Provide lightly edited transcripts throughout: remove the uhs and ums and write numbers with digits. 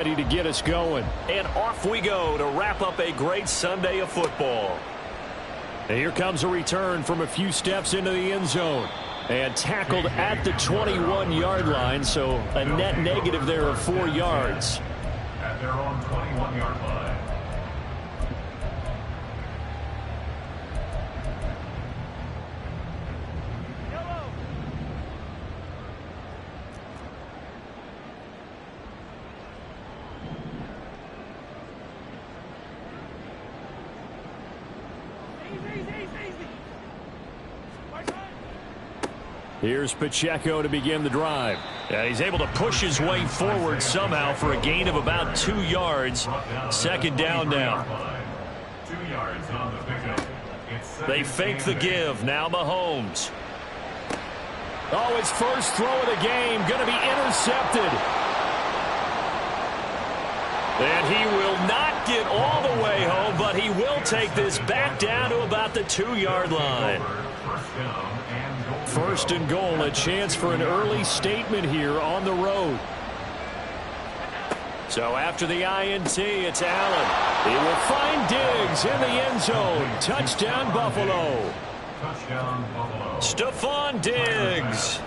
Ready to get us going. And off we go to wrap up a great Sunday of football. And here comes a return from a few steps into the end zone. And tackled at the 21-yard line, so a net negative there of 4 yards. At their own 21-yard line. Here's Pacheco to begin the drive. Yeah, he's able to push his way forward somehow for a gain of about 2 yards. Second down now. 2 yards on the pickup. They fake the give. Now Mahomes. Oh, his first throw of the game going to be intercepted. And he will not get all the way home, but he will take this back down to about the 2-yard line. First and goal, a chance for an early statement here on the road. So after the INT, it's Allen. He will find Diggs in the end zone. Touchdown, Buffalo. Stephon Diggs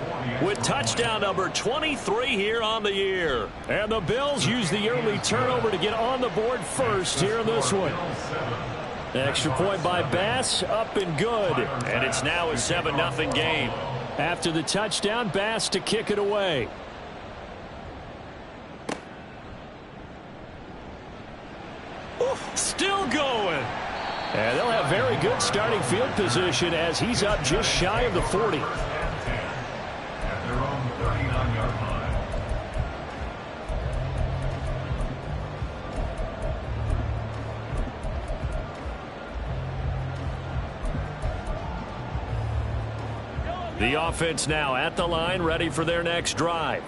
with touchdown number 23 here on the year. And the Bills use the early turnover to get on the board first here in this one. Extra point by Bass, up and good. And it's now a 7-0 game. After the touchdown, Bass to kick it away. Still going. And they'll have very good starting field position as he's up just shy of the 40. At their own 39-yard line. The offense now at the line, ready for their next drive.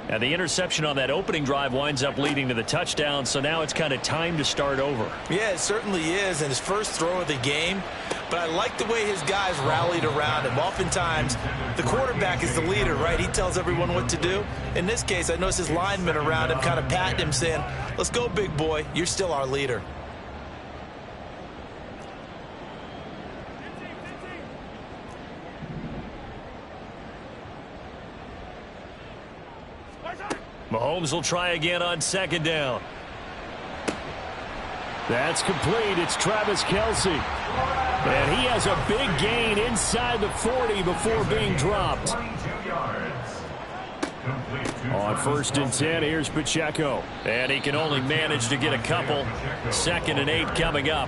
And the interception on that opening drive winds up leading to the touchdown, so now it's kind of time to start over. Yeah, it certainly is, and his first throw of the game. But I like the way his guys rallied around him. Oftentimes, the quarterback is the leader, right? He tells everyone what to do. In this case, I noticed his linemen around him kind of patting him, saying, "Let's go, big boy. You're still our leader." Mahomes will try again on second down. That's complete. It's Travis Kelce. And he has a big gain inside the 40 before being dropped. On first and 10, here's Pacheco. And he can only manage to get a couple. 2nd and 8 coming up.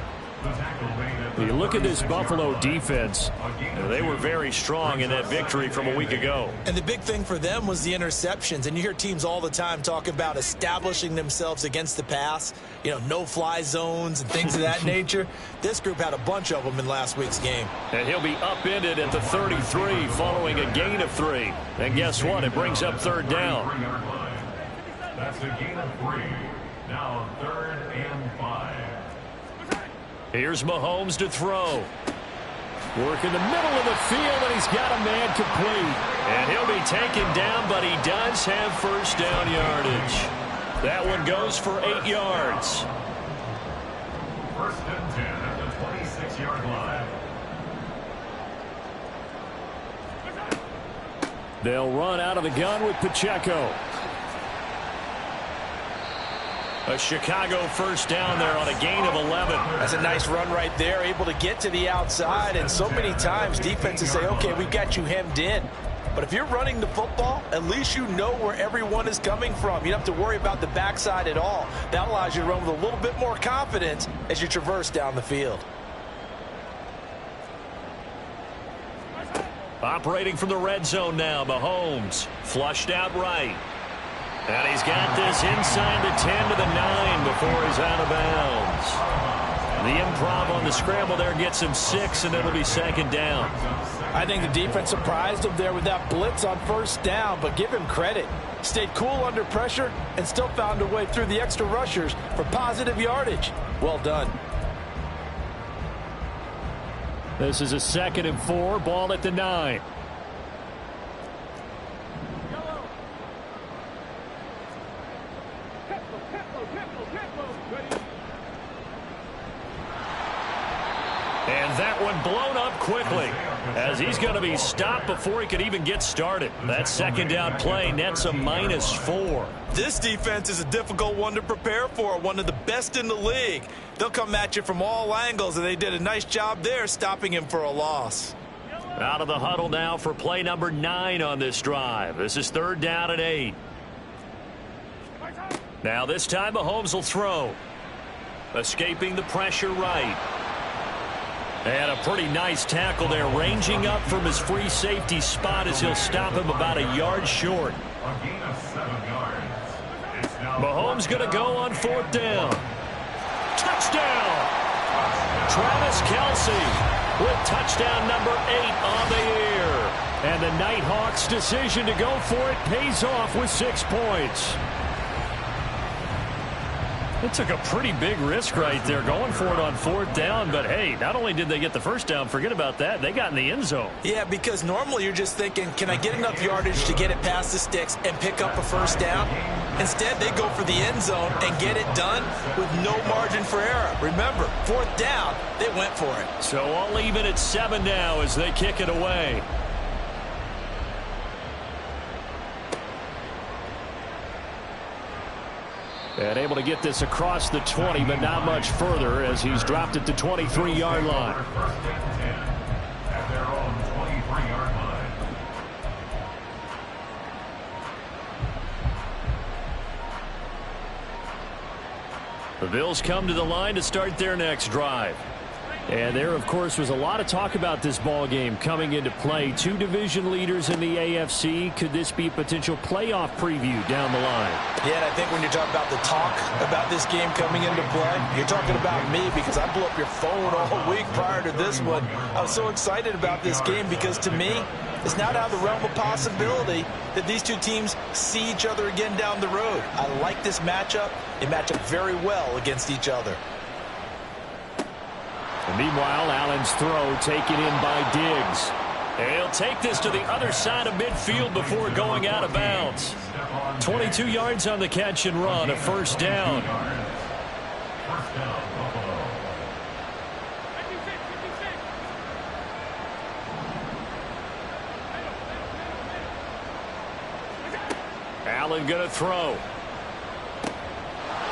You look at this Buffalo defense. They were very strong in that victory from a week ago. And the big thing for them was the interceptions. And you hear teams all the time talk about establishing themselves against the pass. You know, no-fly zones and things of that nature. This group had a bunch of them in last week's game. And he'll be upended at the 33 following a gain of 3. And guess what? It brings up third down. That's a gain of 3. Now 3rd and 5. Here's Mahomes to throw. Work in the middle of the field, and he's got a man complete. And he'll be taken down, but he does have first down yardage. That one goes for 8 yards. 1st and 10 at the 26-yard line. They'll run out of the gun with Pacheco. A Chicago first down there on a gain of 11. That's a nice run right there, able to get to the outside. And so many times defenses say, okay, we've got you hemmed in. But if you're running the football, at least you know where everyone is coming from. You don't have to worry about the backside at all. That allows you to run with a little bit more confidence as you traverse down the field. Operating from the red zone now, Mahomes. Flushed out right. And he's got this inside the 10 to the 9 before he's out of bounds. The improv on the scramble there gets him 6, and it'll be 2nd down. I think the defense surprised him there with that blitz on first down, but give him credit. Stayed cool under pressure and still found a way through the extra rushers for positive yardage. Well done. This is a 2nd and 4, ball at the 9. And that one blown up quickly as he's going to be stopped before he could even get started. That second down play nets a -4. This defense is a difficult one to prepare for, one of the best in the league. They'll come at you from all angles, and they did a nice job there stopping him for a loss. Out of the huddle now for play number 9 on this drive. This is 3rd down and 8. Now this time Mahomes will throw. Escaping the pressure right. And a pretty nice tackle there, ranging up from his free safety spot as he'll stop him about a yard short. A gain of 7 yards. It's now Mahomes going to go on 4th down. Touchdown! Travis Kelce with touchdown number 8 on the year. And the Nighthawks' decision to go for it pays off with 6 points. It took a pretty big risk right there going for it on 4th down, but hey, not only did they get the first down, forget about that, they got in the end zone. Yeah, because normally you're just thinking, can I get enough yardage to get it past the sticks and pick up a first down? Instead, they go for the end zone and get it done with no margin for error. Remember, 4th down, they went for it. So all even at 7 now as they kick it away. And able to get this across the 20, but not much further as he's dropped it to 23-yard line. First and 10 at their own 23-yard line. The Bills come to the line to start their next drive. And there, of course, was a lot of talk about this ball game coming into play. 2 division leaders in the AFC. Could this be a potential playoff preview down the line? Yeah, and I think when you're talking about the talk about this game coming into play, you're talking about me because I blew up your phone all week prior to this one. I was so excited about this game because to me, it's not out of the realm of possibility that these two teams see each other again down the road. I like this matchup. They match up very well against each other. And meanwhile, Allen's throw taken in by Diggs. And he'll take this to the other side of midfield before going out of bounds. 22 yards on the catch and run, a first down. First down, Buffalo. Allen going to throw.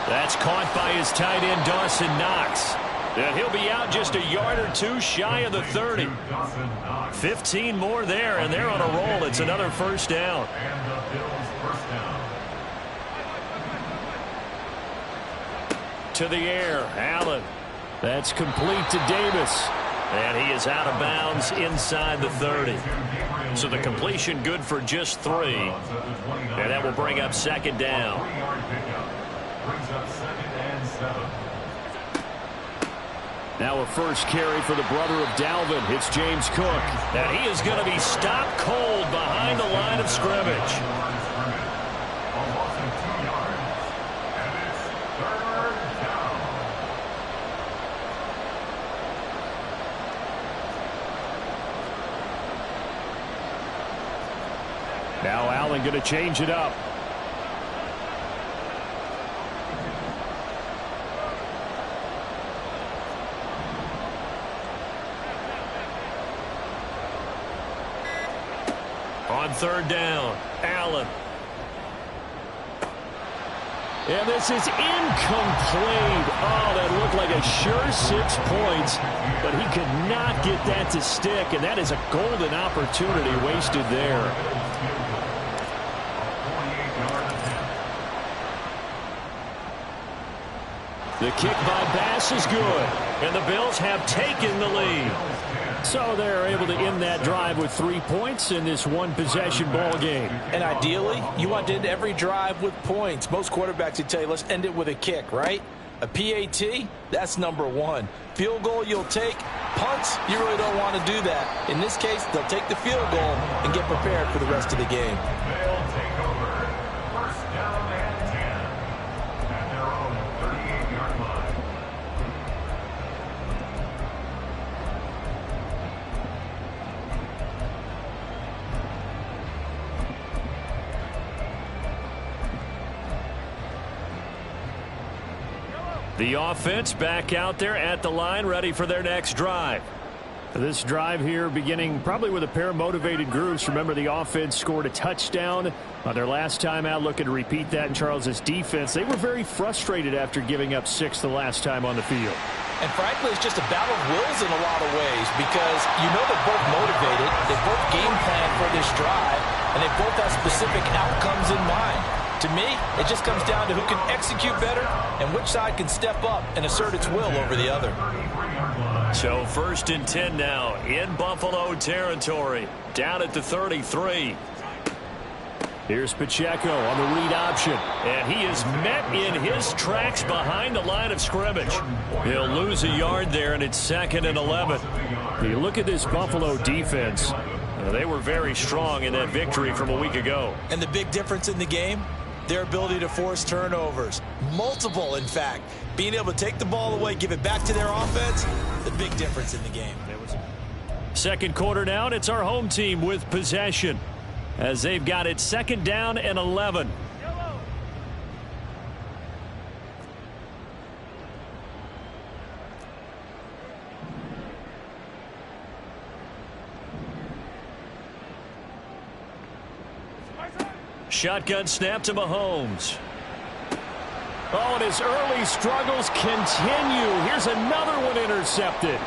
That's caught by his tight end, Dawson Knox. And he'll be out just a yard or 2 shy of the 30. 15 more there, and they're on a roll. It's another first down. And the Bills' first down. To the air, Allen. That's complete to Davis. And he is out of bounds inside the 30. So the completion good for just 3. And that will bring up second down. 3-yard pickup. Brings up 2nd and 7. Now a first carry for the brother of Dalvin. It's James Cook. And he is going to be stopped cold behind the line of scrimmage. A loss of 2 yards. And it's 3rd down. Now Allen going to change it up. On 3rd down, Allen. And this is incomplete. Oh, that looked like a sure 6 points, but he could not get that to stick, and that is a golden opportunity wasted there. The kick by Bass is good, and the Bills have taken the lead. So they're able to end that drive with 3 points in this one-possession ball game. And ideally, you want to end every drive with points. Most quarterbacks would tell you, let's end it with a kick, right? A PAT, that's number 1. Field goal you'll take. Punts, you really don't want to do that. In this case, they'll take the field goal and get prepared for the rest of the game. They'll take over. First down and 10 at their own 38-yard line. The offense back out there at the line, ready for their next drive. This drive here beginning probably with a pair of motivated groups. Remember, the offense scored a touchdown on their last time out, looking to repeat that in Charles's defense. They were very frustrated after giving up 6 the last time on the field. And frankly, it's just a battle of wills in a lot of ways because you know they're both motivated, they both game plan for this drive, and they both have specific outcomes in mind. To me, it just comes down to who can execute better and which side can step up and assert its will over the other. So 1st and 10 now in Buffalo territory, down at the 33. Here's Pacheco on the read option, and he is met in his tracks behind the line of scrimmage. He'll lose a yard there, and it's 2nd and 11. You look at this Buffalo defense. They were very strong in that victory from a week ago. And the big difference in the game, their ability to force turnovers. Multiple, in fact. Being able to take the ball away, give it back to their offense, the big difference in the game. Second quarter down, it's our home team with possession, as they've got it 2nd down and 11. Shotgun snap to Mahomes. Oh, and his early struggles continue. Here's another one intercepted.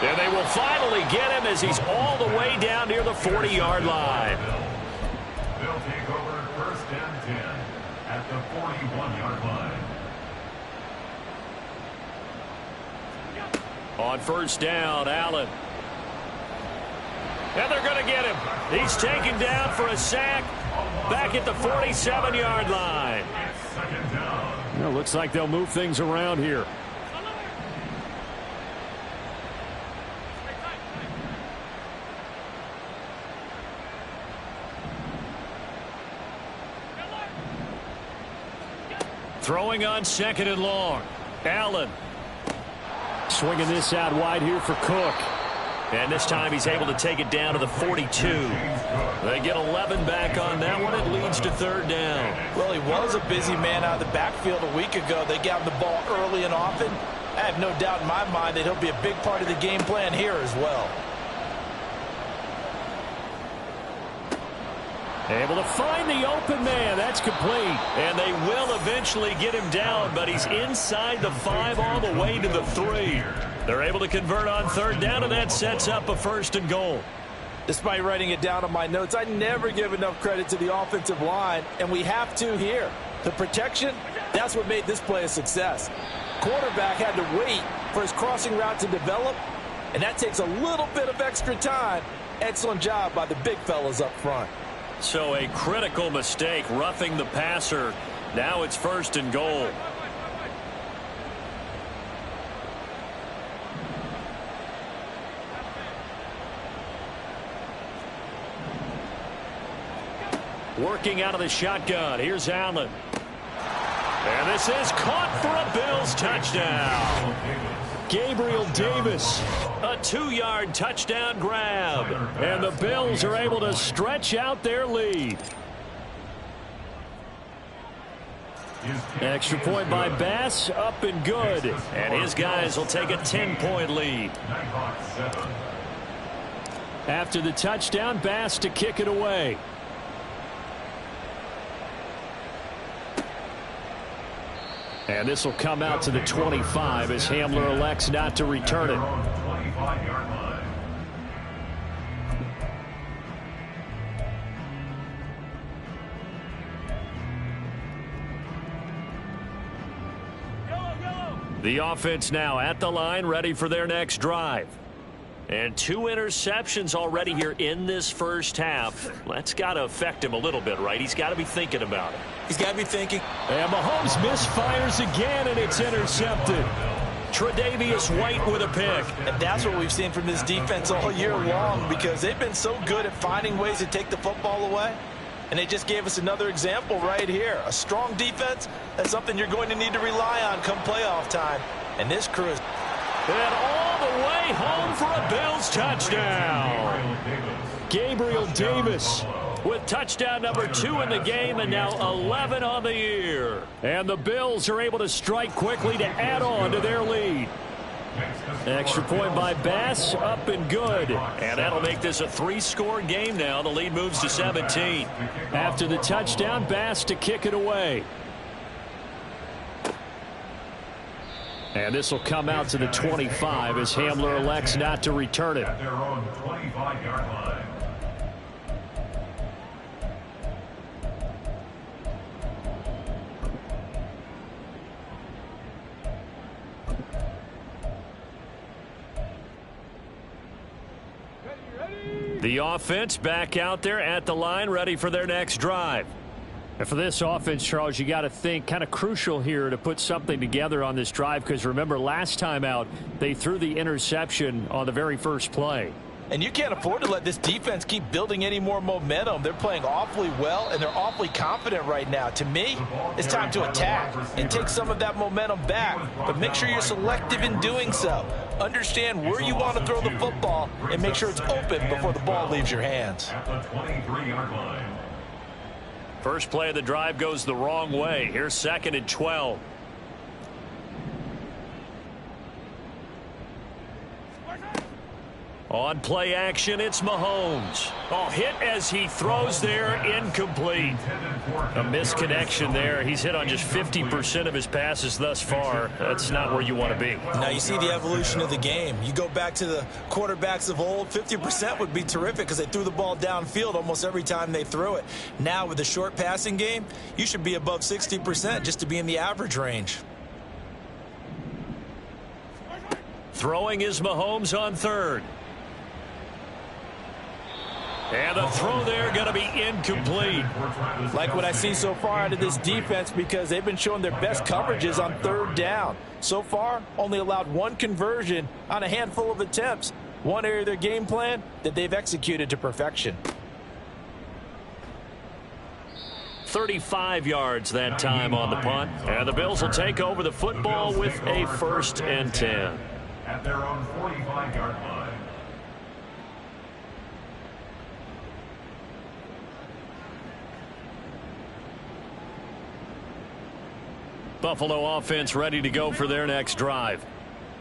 And they will finally get him as he's all the way down near the 40-yard line. They'll take over 1st and 10 at the 41-yard line. On 1st down, Allen. And they're going to get him. He's taken down for a sack back at the 47-yard line. Well, looks like they'll move things around here. Throwing on 2nd and long. Allen. Swinging this out wide here for Cook. And this time he's able to take it down to the 42. They get 11 back on that one. It leads to 3rd down. Well, he was a busy man out of the backfield a week ago. They got him the ball early and often. I have no doubt in my mind that he'll be a big part of the game plan here as well. Able to find the open man. That's complete. And they will eventually get him down, but he's inside the 5 all the way to the 3. They're able to convert on 3rd down, and that sets up a 1st and goal. Despite writing it down on my notes, I never give enough credit to the offensive line, and we have to here. The protection, that's what made this play a success. Quarterback had to wait for his crossing route to develop, and that takes a little bit of extra time. Excellent job by the big fellas up front. So a critical mistake, roughing the passer. Now it's 1st and goal. Working out of the shotgun. Here's Allen. And this is caught for a Bills touchdown. Gabriel Davis, a 2-yard touchdown grab. And the Bills are able to stretch out their lead. Extra point by Bass, up and good. And his guys will take a 10-point lead. After the touchdown, Bass to kick it away. And this will come out to the 25 as Hamler elects not to return it. The offense now at the line, ready for their next drive. And 2 interceptions already here in this first half. That's got to affect him a little bit, right? He's got to be thinking about it. He's got to be thinking. And Mahomes misfires again, and it's intercepted. Tre'Davious White with a pick. And that's what we've seen from this defense all year long, because they've been so good at finding ways to take the football away. And they just gave us another example right here. A strong defense, that's something you're going to need to rely on come playoff time. And this crew is... And all the way home for a Bills touchdown. Gabriel Davis with touchdown number 2 in the game, and now 11 on the year. And the Bills are able to strike quickly to add on to their lead. Extra point by Bass, up and good. And that'll make this a 3-score game now. The lead moves to 17. After the touchdown, Bass to kick it away. And this will come out to the 25 as Hamler elects not to return it. At their own 25-yard line. The offense back out there at the line, ready for their next drive. And for this offense, Charles, you got to think kind of crucial here to put something together on this drive, because remember last time out they threw the interception on the very first play. And you can't afford to let this defense keep building any more momentum. They're playing awfully well, and they're awfully confident right now. To me, it's time to attack and take some of that momentum back. But make sure you're selective in doing so. Understand where you want to throw the football and make sure it's open before the ball leaves your hands. At the 23-yard line. First play of the drive goes the wrong way. Here's 2nd and 12. On play action, it's Mahomes. Oh, hit as he throws there, incomplete. A misconnection there. He's hit on just 50% of his passes thus far. That's not where you want to be. Now you see the evolution of the game. You go back to the quarterbacks of old, 50% would be terrific because they threw the ball downfield almost every time they threw it. Now with the short passing game, you should be above 60% just to be in the average range. Throwing is Mahomes on 3rd. And the throw there going to be incomplete. Like what I've seen so far out of this defense, because they've been showing their best coverages on 3rd down. So far, only allowed 1 conversion on a handful of attempts. One area of their game plan that they've executed to perfection. 35 yards that time on the punt. And the Bills will take over the football with a 1st and 10. At their own 45-yard line. Buffalo offense ready to go for their next drive.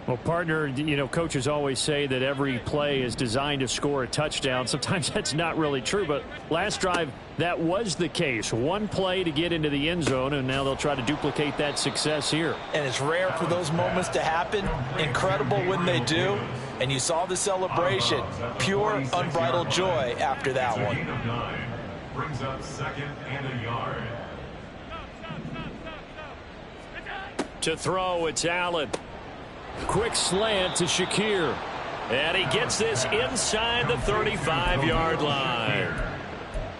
Well, partner, you know, coaches always say that every play is designed to score a touchdown. Sometimes that's not really true, but last drive, that was the case. 1 play to get into the end zone, and now they'll try to duplicate that success here. And it's rare for those moments to happen. Incredible when they do. And you saw the celebration. Pure, unbridled joy after that one. Brings up 2nd and a yard. To throw, it's Allen. Quick slant to Shakir. And he gets this inside the 35-yard line.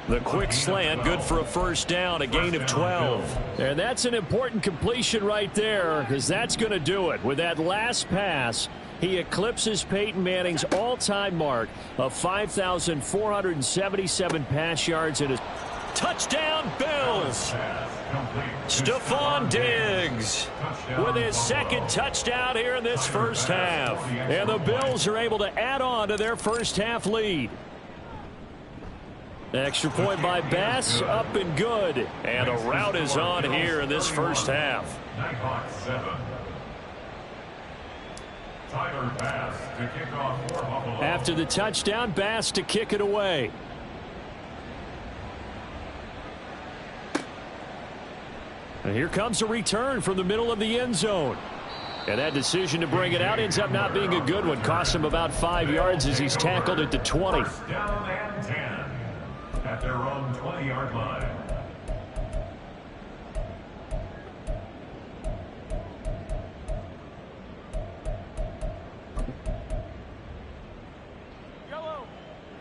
The quick slant, good for a 1st down, a gain of 12. And that's an important completion right there, because that's going to do it. With that last pass, he eclipses Peyton Manning's all-time mark of 5,477 pass yards in his touchdown Bills. Stephon Diggs with his 2nd touchdown here in this first half. And the Bills are able to add on to their first half lead. Extra point by Bass, up and good. And a route is on here in this first half. Nighthawk 7. Tyler Bass to kick off for Buffalo. After the touchdown, Bass to kick it away. And here comes a return from the middle of the end zone. And that decision to bring it out ends up not being a good one. Costs him about 5 yards as he's tackled at the 20. 1st down and 10 at their own 20-yard line.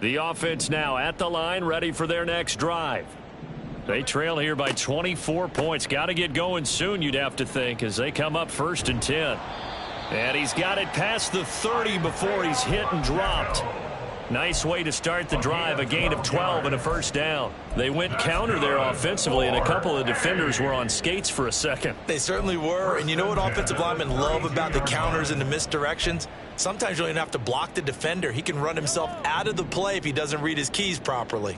The offense now at the line, ready for their next drive. They trail here by 24 points. Got to get going soon, you'd have to think, as they come up 1st and 10. And he's got it past the 30 before he's hit and dropped. Nice way to start the drive, a gain of 12 and a 1st down. They went counter there offensively, and a couple of defenders were on skates for a second. They certainly were, and you know what offensive linemen love about the counters and the misdirections? Sometimes you don't even have to block the defender. He can run himself out of the play if he doesn't read his keys properly.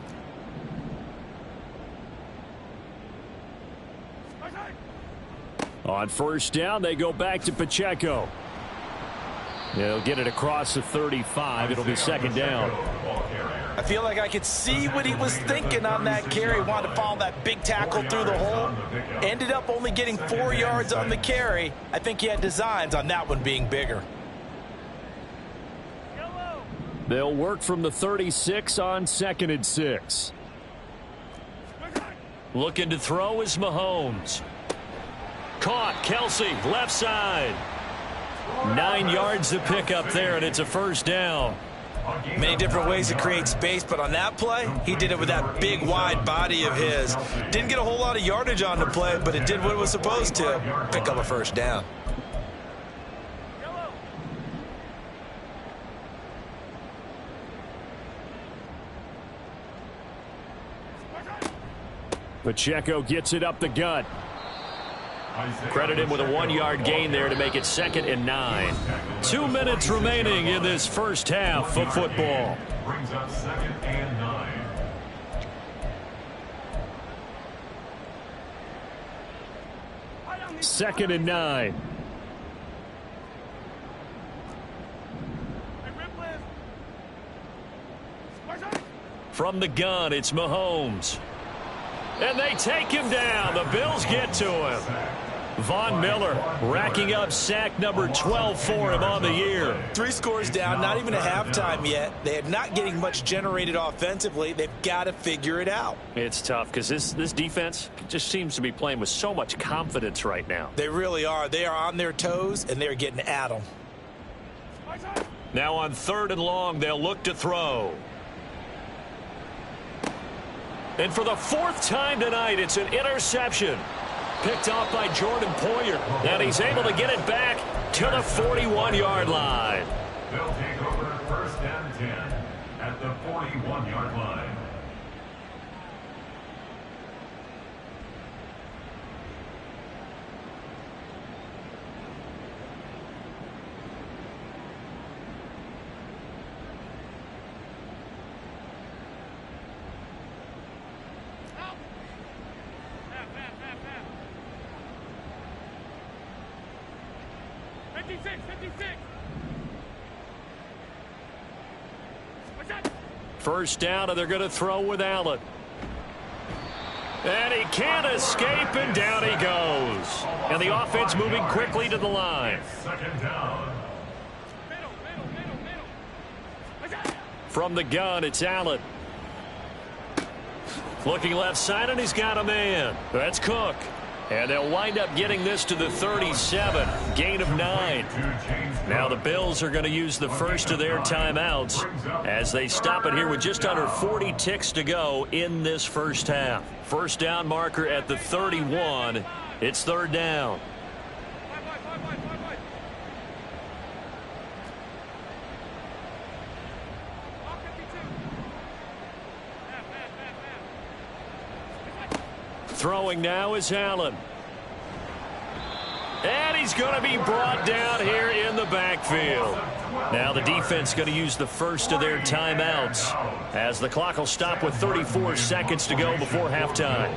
On first down, they go back to Pacheco. They'll get it across the 35. It'll be second down. I feel like I could see what he was thinking on that carry. Wanted to follow that big tackle through the hole. Ended up only getting 4 yards on the carry. I think he had designs on that one being bigger. They'll work from the 36 on 2nd and 6. Looking to throw is Mahomes. Caught. Kelsey, left side. 9 yards to pick up there, and it's a first down. Many different ways to create space, but on that play, he did it with that big, wide body of his. Didn't get a whole lot of yardage on the play, but it did what it was supposed to. Pick up a first down. Pacheco gets it up the gut. Credit him with a 1-yard gain there to make it 2nd and 9. 2 minutes remaining in this first half of football. Brings up 2nd and 9. Second and 9. From the gun, it's Mahomes. And they take him down. The Bills get to him. Von Miller racking up sack number 12 for him on the year. 3 scores down, not even a halftime yet. They are not getting much generated offensively. They've got to figure it out. It's tough because this defense just seems to be playing with so much confidence right now. They really are. They are on their toes, and they're getting at them. Now on 3rd and long, they'll look to throw. And for the 4th time tonight, it's an interception. Picked off by Jordan Poyer. And he's able to get it back to the 41-yard line. They'll take over 1st and 10 at the 41-yard line. First down, and they're going to throw with Allen. And he can't escape, and down he goes. And the offense moving quickly to the line. 2nd down. From the gun, it's Allen. Looking left side, and he's got a man. That's Cook. And they'll wind up getting this to the 37. Gain of 9. Now the Bills are going to use the first of their timeouts as they stop it here with just under 40 ticks to go in this first half. First down marker at the 31. It's 3rd down. Throwing now is Allen. And he's going to be brought down here in the backfield. Now the defense going to use the first of their timeouts as the clock will stop with 34 seconds to go before halftime.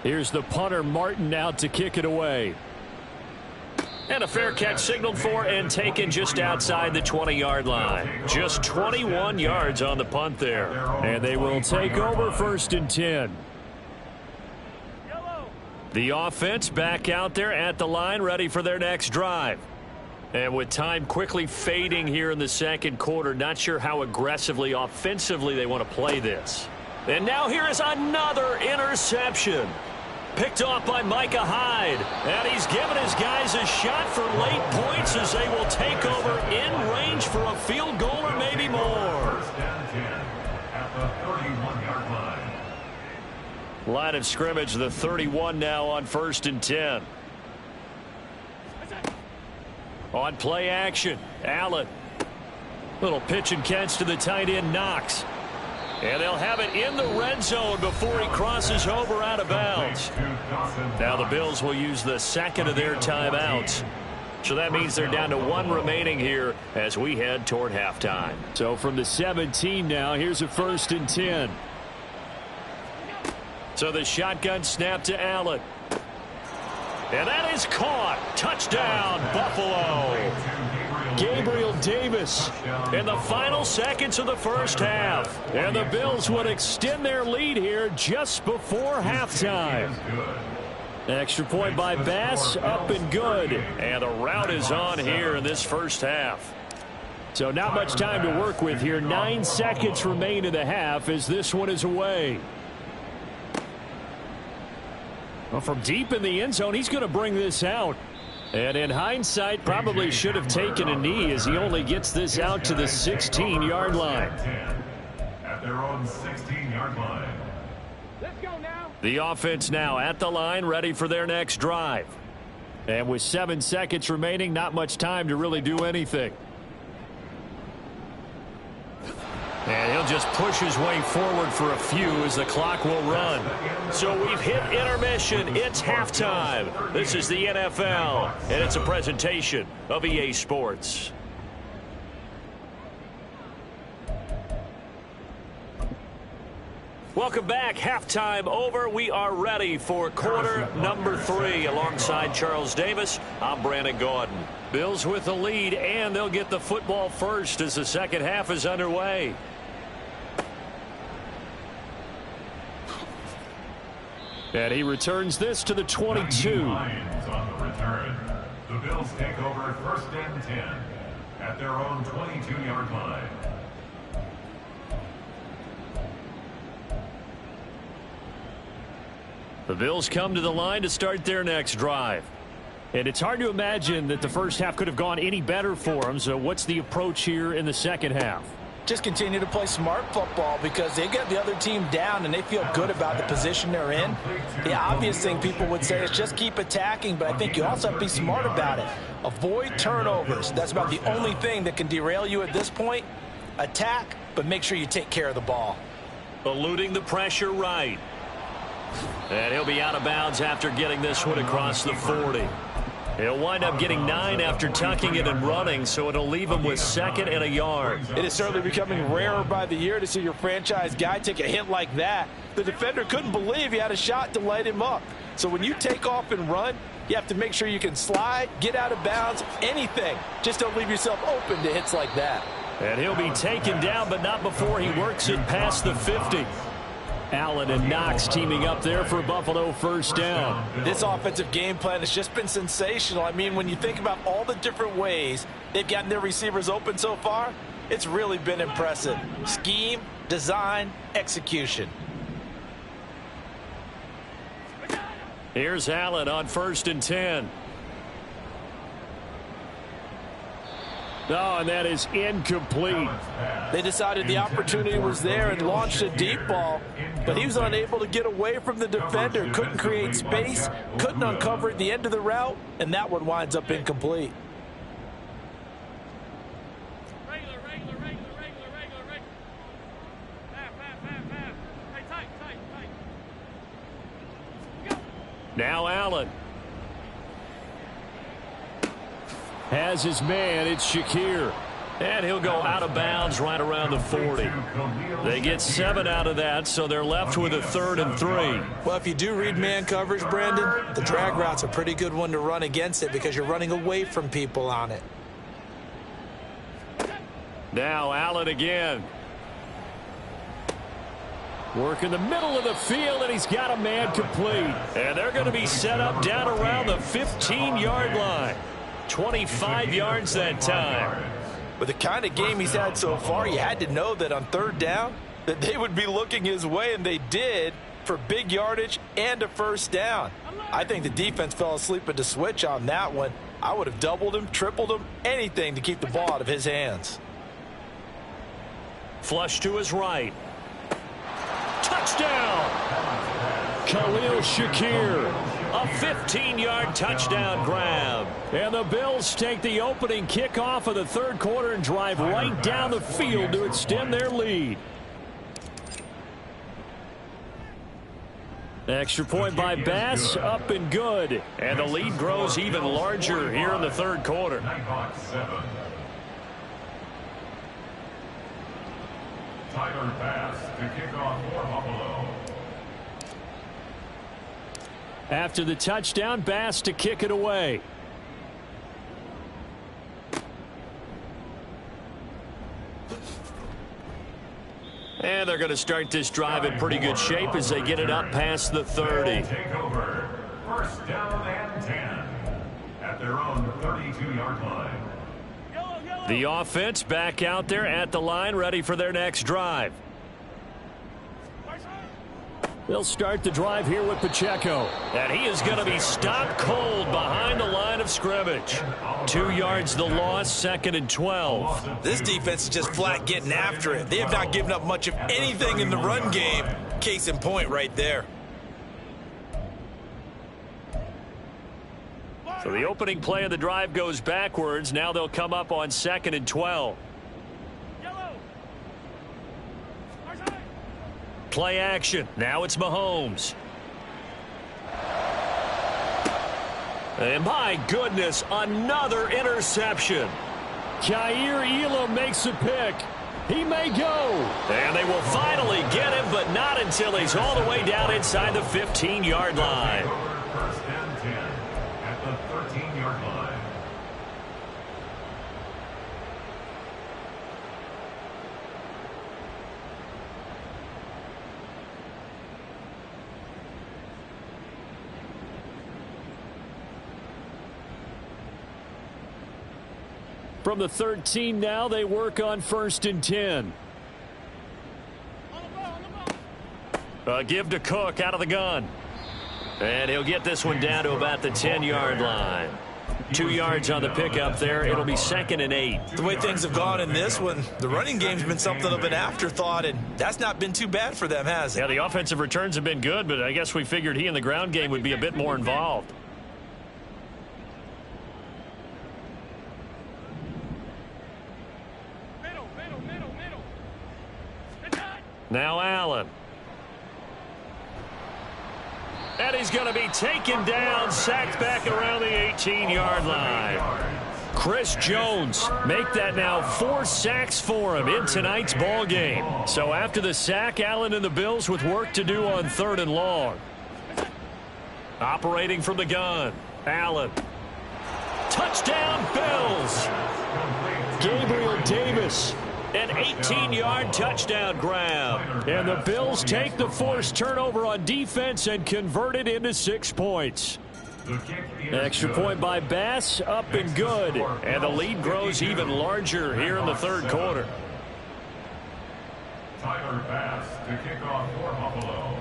Here's the punter, Martin, out to kick it away. And a fair catch signaled for and taken just outside the 20-yard line. Just 21 yards on the punt there. And they will take over 1st and 10. The offense back out there at the line, ready for their next drive. And with time quickly fading here in the 2nd quarter, not sure how aggressively, offensively they want to play this. And now here is another interception. Picked off by Micah Hyde. And he's given his guys a shot for late points as they will take over in range for a field goal or maybe more. 1st and 10 at the 31-yard line. Line of scrimmage, the 31 now on 1st and 10. On play action, Allen. Little pitch and catch to the tight end, Knox. And they'll have it in the red zone before he crosses over out of bounds. Now the Bills will use the 2nd of their timeouts So that means they're down to 1 remaining here as we head toward halftime. So from the 17 now, here's a 1st and 10. So the shotgun snap to Allen. And that is caught. Touchdown, Buffalo. Gabriel Davis in the final seconds of the first half. And the Bills would extend their lead here just before halftime. Extra point by Bass, up and good. And the route is on here in this first half. So not much time to work with here. 9 seconds remain in the half as this one is away. Well, from deep in the end zone, he's going to bring this out. And in hindsight, probably should have taken a knee as he only gets this out to the 16-yard line. At their own 16-yard line. Let's go now. The offense now at the line, ready for their next drive. And with 7 seconds remaining, not much time to really do anything. And he'll just push his way forward for a few as the clock will run. So we've hit intermission. It's halftime. This is the NFL, and it's a presentation of EA Sports. Welcome back. Halftime over. We are ready for quarter number 3. Alongside Charles Davis, I'm Brandon Gordon. Bills with the lead, and they'll get the football first as the second half is underway. And he returns this to the 22. Lions on the return. The Bills take over 1st and 10 at their own 22-yard line. The Bills come to the line to start their next drive. And it's hard to imagine that the first half could have gone any better for them. So what's the approach here in the second half? Just continue to play smart football because they get the other team down and they feel good about the position they're in. The obvious thing people would say is just keep attacking, but I think you also have to be smart about it. Avoid turnovers. That's about the only thing that can derail you at this point. Attack, but make sure you take care of the ball. Eluding the pressure right. And he'll be out of bounds after getting this one across the 40. He'll wind up getting 9 after tucking it and running, so it'll leave him with 2nd and a yard. It is certainly becoming rarer by the year to see your franchise guy take a hit like that. The defender couldn't believe he had a shot to light him up. So when you take off and run, you have to make sure you can slide, get out of bounds, anything. Just don't leave yourself open to hits like that. And he'll be taken down, but not before he works it past the 50. Allen and Knox teaming up there for Buffalo first down. This offensive game plan has just been sensational. I mean, when you think about all the different ways they've gotten their receivers open so far, it's really been impressive. Scheme, design, execution. Here's Allen on 1st and 10. Oh, and that is incomplete. They decided the opportunity was there and launched a deep ball, but he was unable to get away from the defender, couldn't create space, couldn't uncover at the end of the route, and that one winds up incomplete. Now Allen. Has his man, it's Shakir. And he'll go out of bounds right around the 40. They get 7 out of that, so they're left with a 3rd and 3. Well, if you do read man coverage, Brandon, the drag route's a pretty good one to run against it because you're running away from people on it. Now Allen again. Work in the middle of the field, and he's got a man complete. And they're going to be set up down around the 15-yard line. 25 yards that time. With the kind of game he's had so far, you had to know that on 3rd down that they would be looking his way, and they did, for big yardage and a first down. I think the defense fell asleep at the switch on that one. I would have doubled him, tripled him, anything to keep the ball out of his hands. Flush to his right. Touchdown! Khalil Shakir. A 15-yard touchdown grab. And the Bills take the opening kickoff of the 3rd quarter and drive right down the field to extend their lead. Extra point by Bass, up and good. And the lead grows even larger here in the third quarter. Nighthawks 7. Tyler Bass to kick off for Buffalo. After the touchdown, Bass to kick it away. And they're going to start this drive in pretty good shape as they get it up past the 30. Take over. First down and 10 at their own 32-yard line. The offense back out there at the line, ready for their next drive. They'll start the drive here with Pacheco. And he is going to be stopped cold behind the line of scrimmage. 2 yards the loss, 2nd and 12. This defense is just flat getting after it. They have not given up much of anything in the run game. Case in point right there. So the opening play of the drive goes backwards. Now they'll come up on 2nd and 12. Play action. Now it's Mahomes. And my goodness, another interception. Jair Elam makes a pick. He may go. And they will finally get him, but not until he's all the way down inside the 15-yard line. First and 10 at the 13-yard line. From the 13 now, they work on 1st and 10. Give to Cook out of the gun. And he'll get this one down to about the 10-yard line. 2 yards on the pickup there. It'll be 2nd and 8. The way things have gone in this one, the running game's been something of an afterthought, and that's not been too bad for them, has it? Yeah, the offensive returns have been good, but I guess we figured he in the ground game would be a bit more involved. Now Allen. And he's going to be taken down, sacked back around the 18-yard line. Chris Jones, make that now 4 sacks for him in tonight's ball game. So after the sack, Allen and the Bills with work to do on 3rd and long. Operating from the gun, Allen. Touchdown, Bills. Gabriel Davis. An 18-yard touchdown grab. And the Bills take the forced turnover on defense and convert it into 6 points. Extra point by Bass, up and good. And the lead grows even larger here in the third quarter. Tyler Bass to kick off for Buffalo.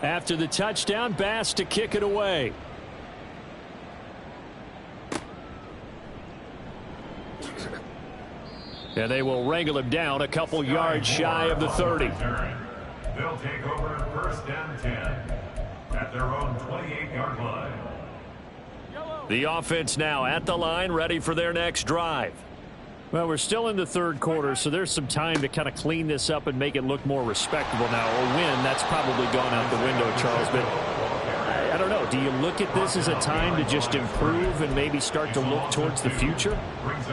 After the touchdown, Bass to kick it away. And they will wrangle him down a couple yards shy of the 30. They'll take over 1st and 10 at their own 28-yard line. The offense now at the line, ready for their next drive. Well, we're still in the third quarter, so there's some time to kind of clean this up and make it look more respectable now. A win, that's probably gone out the window, Charles, but I don't know. Do you look at this as a time to just improve and maybe start to look towards the future?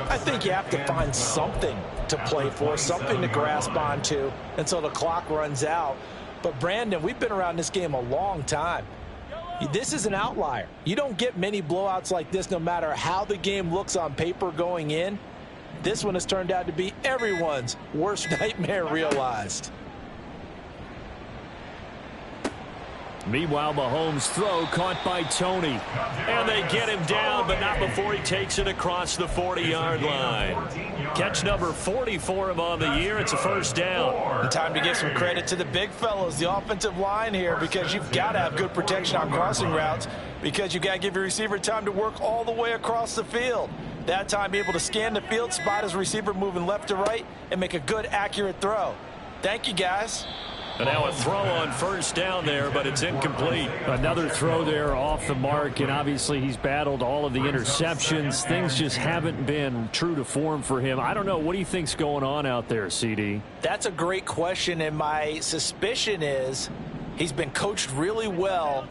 I think you have to find something to play for, something to grasp onto until the clock runs out. But, Brandon, we've been around this game a long time. This is an outlier. You don't get many blowouts like this no matter how the game looks on paper going in. This one has turned out to be everyone's worst nightmare realized. Meanwhile, Mahomes' throw caught by Tony. And they get him down, but not before he takes it across the 40-yard line. Catch number 40 for him on the year. It's a first down. And time to give some credit to the big fellows, the offensive line here, because you've got to have good protection on crossing routes, because you've got to give your receiver time to work all the way across the field. That time, be able to scan the field, spot his receiver moving left to right, and make a good, accurate throw. Thank you, guys. And now a throw on first down there, but it's incomplete. Another throw there off the mark, and obviously he's battled all of the interceptions. Things just haven't been true to form for him. I don't know. What do you think's going on out there, CD? That's a great question, and my suspicion is he's been coached really well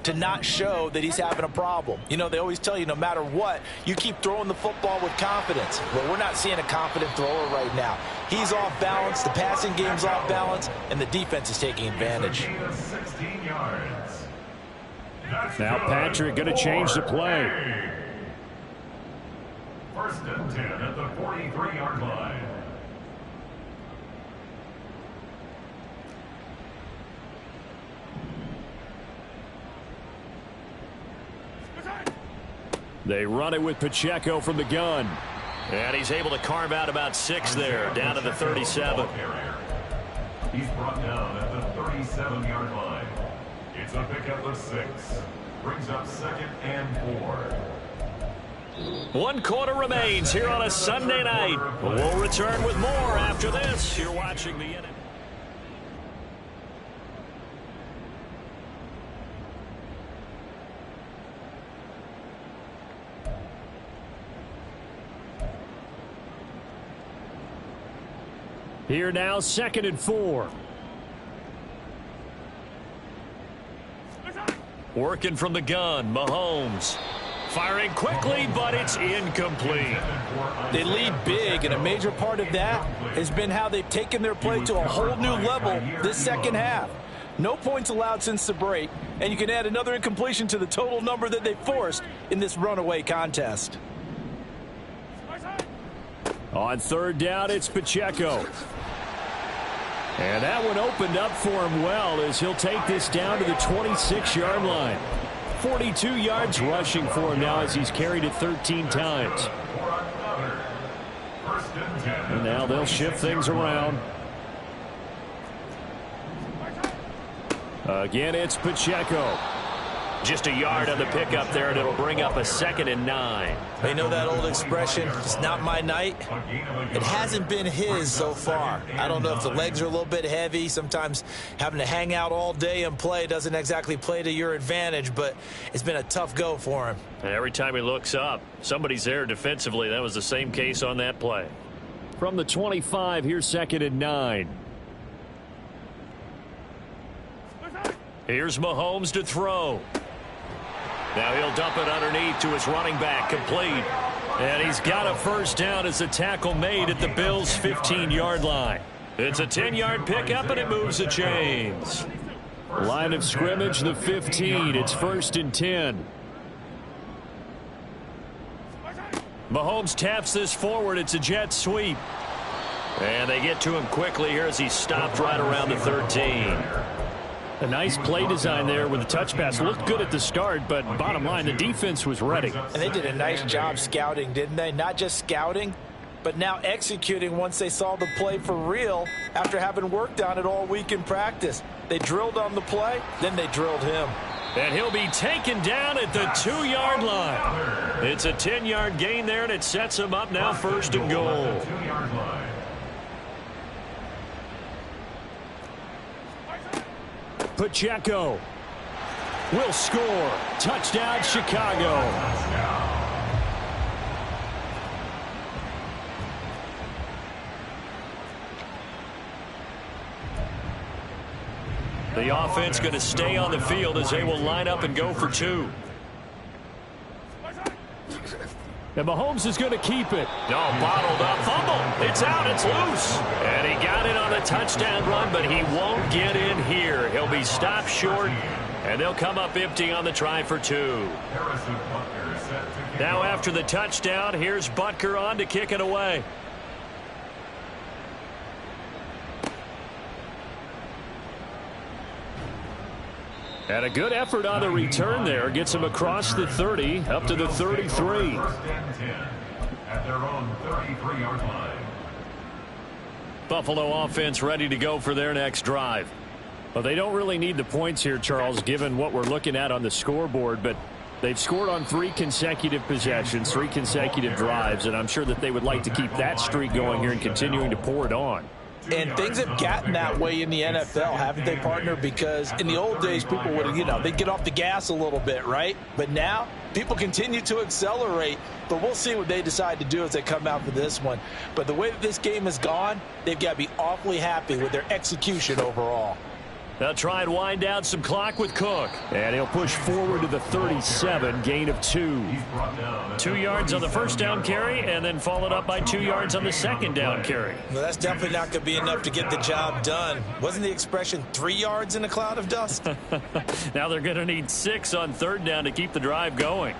to not show that he's having a problem. You know, they always tell you no matter what, you keep throwing the football with confidence. Well, we're not seeing a confident thrower right now. He's off balance, the passing game's off balance, and the defense is taking advantage. 16 yards. Now Patrick going to change the play. First and 10 at the 43-yard line. They run it with Pacheco from the gun. And he's able to carve out about 6 there, down to the 37. He's brought down at the 37-yard line. It's a pickup of 6. Brings up 2nd and 4. 1 quarter remains here on a Sunday night. We'll return with more after this. You're watching the NFL. Here now, 2nd and 4. Working from the gun, Mahomes. Firing quickly, but it's incomplete. They lead big, and a major part of that has been how they've taken their play to a whole new level this second half. No points allowed since the break, and you can add another incompletion to the total number that they forced in this runaway contest. On 3rd down, it's Pacheco. And that one opened up for him well as he'll take this down to the 26-yard line. 42 yards rushing for him now as he's carried it 13 times. And now they'll shift things around. Again, it's Pacheco. Just a yard on the pickup there, and it'll bring up a 2nd and 9. They know that old expression, it's not my night. It hasn't been his so far. I don't know if the legs are a little bit heavy. Sometimes having to hang out all day and play doesn't exactly play to your advantage, but it's been a tough go for him. And every time he looks up, somebody's there defensively. That was the same case on that play. From the 25, here's 2nd and 9. Here's Mahomes to throw. Now he'll dump it underneath to his running back, complete. And he's got a first down as the tackle made at the Bills' 15-yard line. It's a 10-yard pickup, and it moves the chains. Line of scrimmage, the 15. It's 1st and 10. Mahomes taps this forward. It's a jet sweep. And they get to him quickly here as he's stopped right around the 13. A nice play design there with the touch pass. Looked good at the start, but bottom line, the defense was ready. And they did a nice job scouting, didn't they? Not just scouting, but now executing once they saw the play for real after having worked on it all week in practice. They drilled on the play, then they drilled him. And he'll be taken down at the 2-yard line. It's a 10-yard gain there, and it sets him up now 1st and goal. Pacheco will score. Touchdown, Chicago. The offense going to stay on the field as they will line up and go for 2. And Mahomes is going to keep it. No, bottled up, fumble. It's out, it's loose. And he got it on the touchdown run, but he won't get in here. He'll be stopped short, and they'll come up empty on the try for 2. Now after the touchdown, here's Butker on to kick it away. And a good effort on the return there. Gets him across the 30, up to the 33. At their own 33-yard line. Buffalo offense ready to go for their next drive. Well, they don't really need the points here, Charles, given what we're looking at on the scoreboard, but they've scored on 3 consecutive possessions, 3 consecutive drives, and I'm sure that they would like to keep that streak going here and continuing to pour it on. And things have gotten that way in the NFL, haven't they, partner? Because in the old days, people would, they'd get off the gas a little bit, right? But now, people continue to accelerate. But we'll see what they decide to do as they come out for this one. But the way that this game has gone, they've got to be awfully happy with their execution overall. They'll try and wind down some clock with Cook. And he'll push forward to the 37, gain of 2. 2 yards on the first down carry, and then followed up by 2 yards on the second down carry. Well, that's definitely not going to be enough to get the job done. Wasn't the expression 3 yards in a cloud of dust? Now they're going to need 6 on third down to keep the drive going.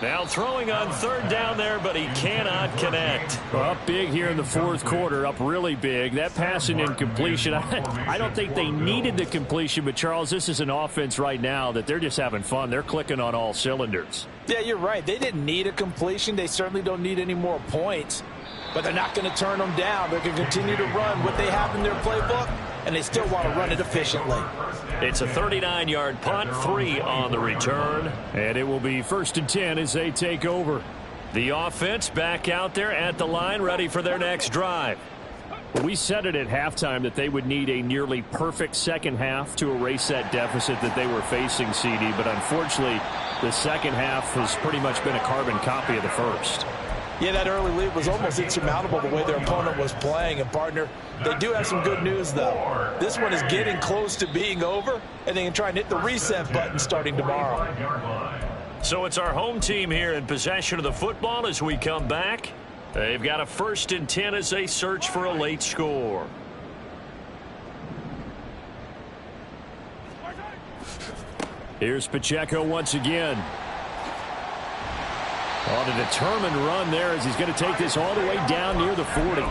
Now throwing on third down there, but he cannot connect. Well, up big here in the fourth quarter, up really big. That passing incompletion, I don't think they needed the completion, but Charles, this is an offense right now that they're just having fun. They're clicking on all cylinders. Yeah, you're right. They didn't need a completion. They certainly don't need any more points, but they're not going to turn them down. They're going to continue to run what they have in their playbook, and they still want to run it efficiently. It's a 39-yard punt, 3 on the return, and it will be 1st and 10 as they take over. The offense back out there at the line, ready for their next drive. We said it at halftime that they would need a nearly perfect second half to erase that deficit that they were facing, CD, but unfortunately, the second half has pretty much been a carbon copy of the first. Yeah, that early lead was almost insurmountable the way their opponent was playing. And, partner, they do have some good news, though. This one is getting close to being over, and they can try and hit the reset button starting tomorrow. So it's our home team here in possession of the football as we come back. They've got a 1st and 10 as they search for a late score. Here's Pacheco once again. On a determined run there as he's going to take this all the way down near the 40.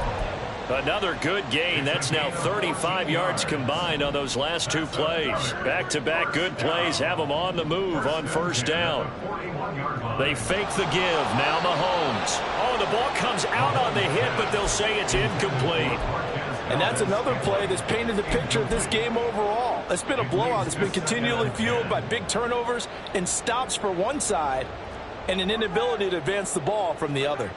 Another good gain. That's now 35 yards combined on those last 2 plays. Back-to-back good plays have them on the move on first down. They fake the give. Now Mahomes. Oh, the ball comes out on the hit, but they'll say it's incomplete. And that's another play that's painted the picture of this game overall. It's been a blowout. It's been continually fueled by big turnovers and stops for one side, and an inability to advance the ball from the other.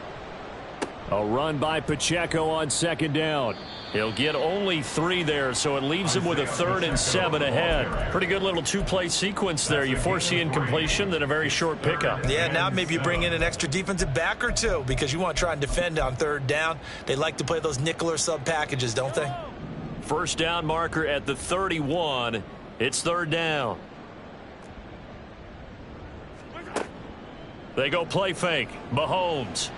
A run by Pacheco on second down. He'll get only 3 there, so it leaves him with a 3rd and 7 ahead. Pretty good little 2-play sequence there. You force the incompletion, then a very short pickup. Yeah, now maybe you bring in an extra defensive back or 2 because you want to try and defend on third down. They like to play those nickel or sub packages, don't they? First down marker at the 31. It's third down. They go play fake. Mahomes.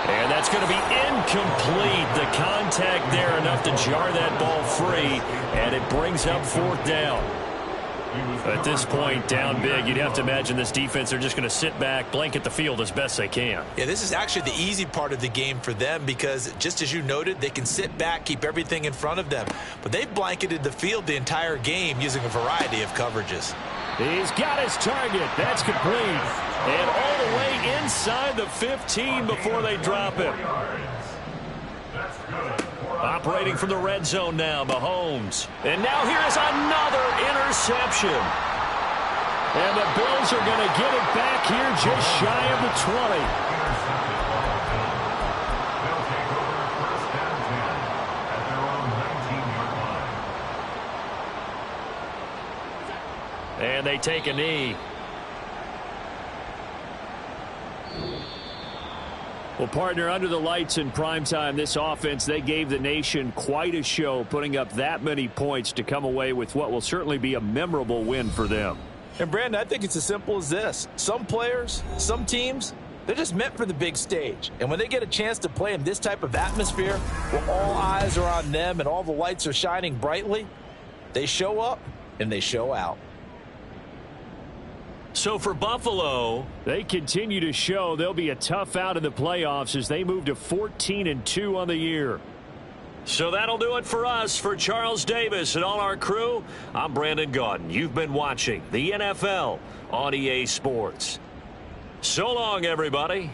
And that's going to be incomplete. The contact there enough to jar that ball free, and it brings up 4th down. At this point, down big, you'd have to imagine this defense, they're just going to sit back, blanket the field as best they can. Yeah, this is actually the easy part of the game for them because, just as you noted, they can sit back, keep everything in front of them. But they've blanketed the field the entire game using a variety of coverages. He's got his target. That's complete. And all the way inside the 15 before they drop him. Operating from the red zone now, Mahomes. And now here's another interception. And the Bills are going to get it back here just shy of the 20. And they take a knee. Well, partner, under the lights in primetime, this offense, they gave the nation quite a show, putting up that many points to come away with what will certainly be a memorable win for them. And, Brandon, I think it's as simple as this. Some players, some teams, they're just meant for the big stage. And when they get a chance to play in this type of atmosphere where all eyes are on them and all the lights are shining brightly, they show up and they show out. So for Buffalo, they continue to show they'll be a tough out in the playoffs as they move to 14-2 on the year. So that'll do it for us. For Charles Davis and all our crew, I'm Brandon Gaudin. You've been watching the NFL on EA Sports. So long, everybody.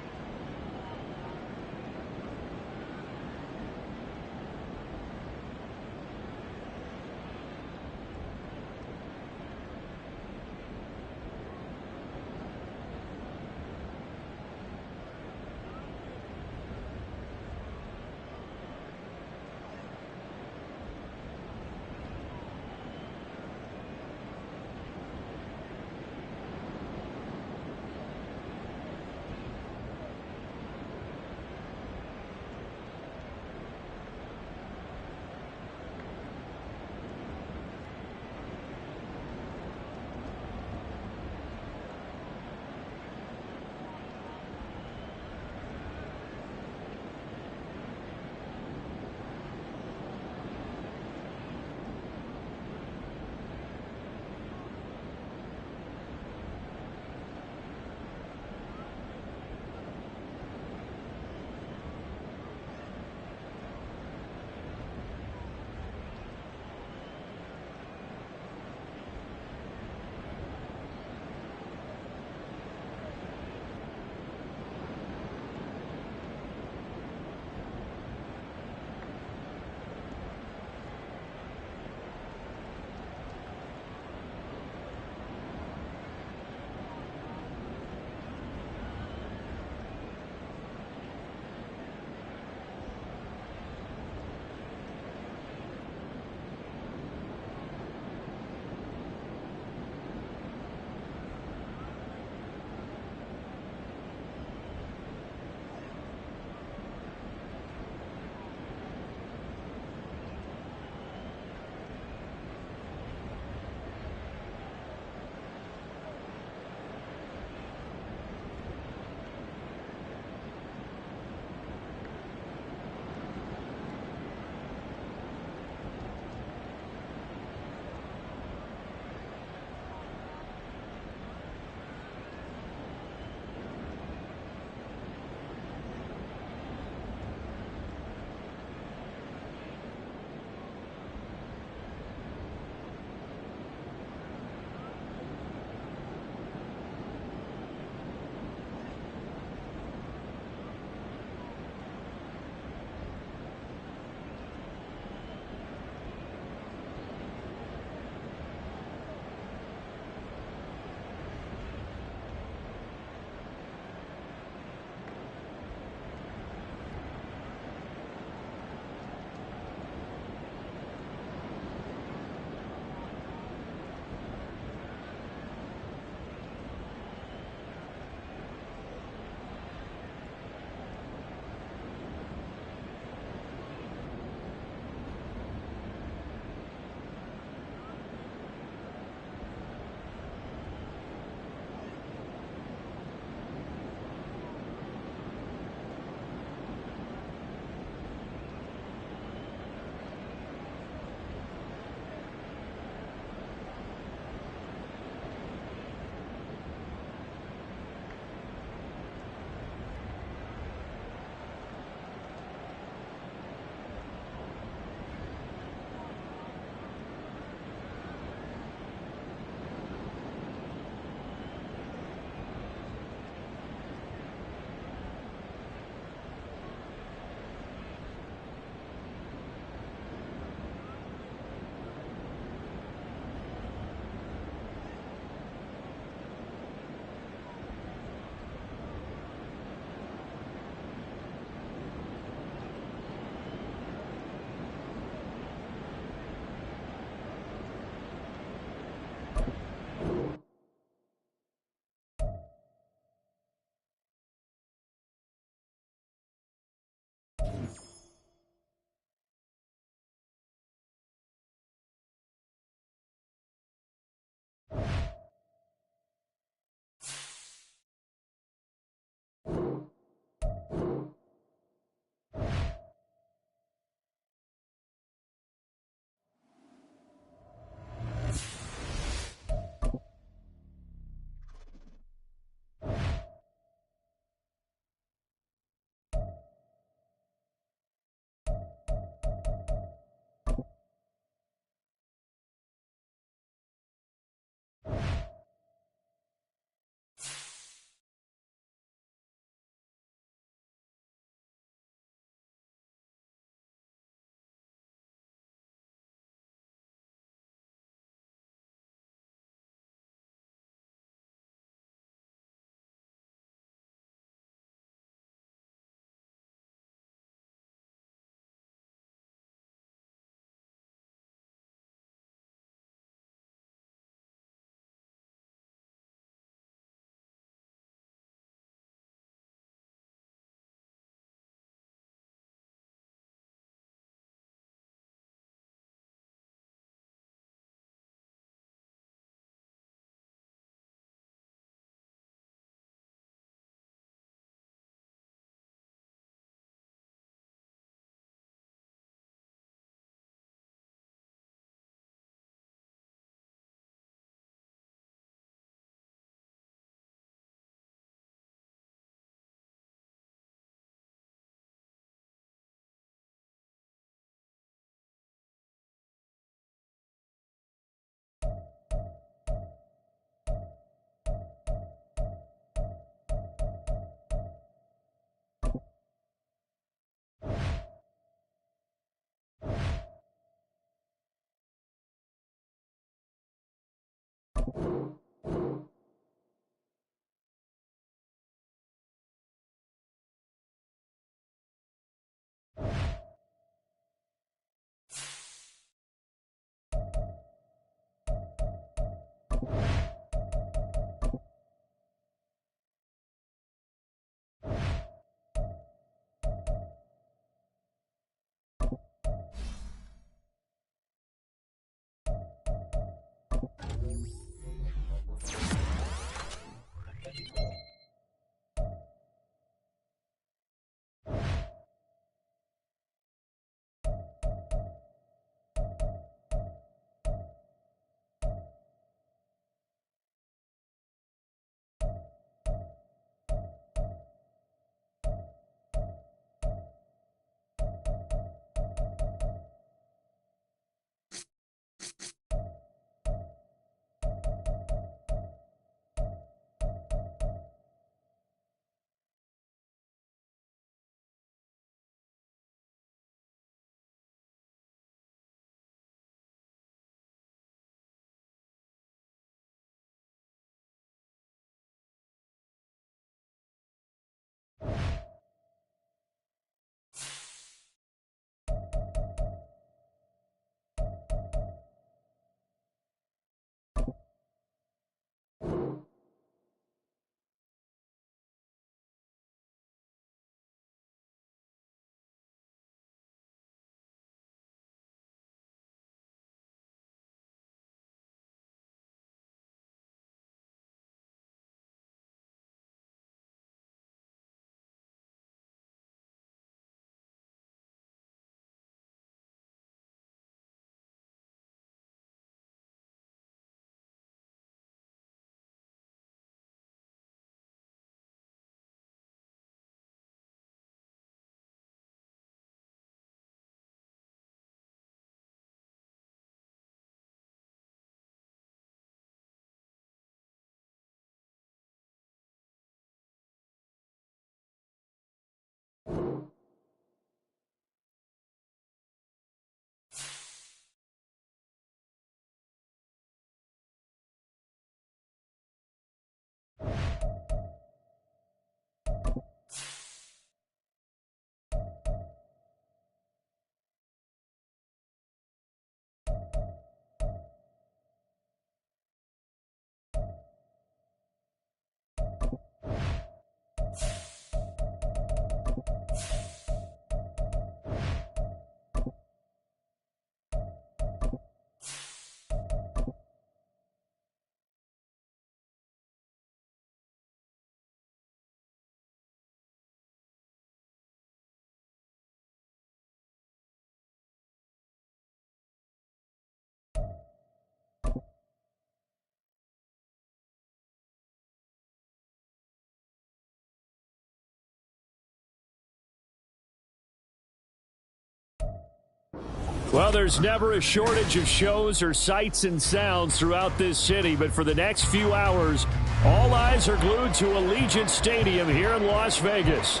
Well, there's never a shortage of shows or sights and sounds throughout this city, but for the next few hours, all eyes are glued to Allegiant Stadium here in Las Vegas.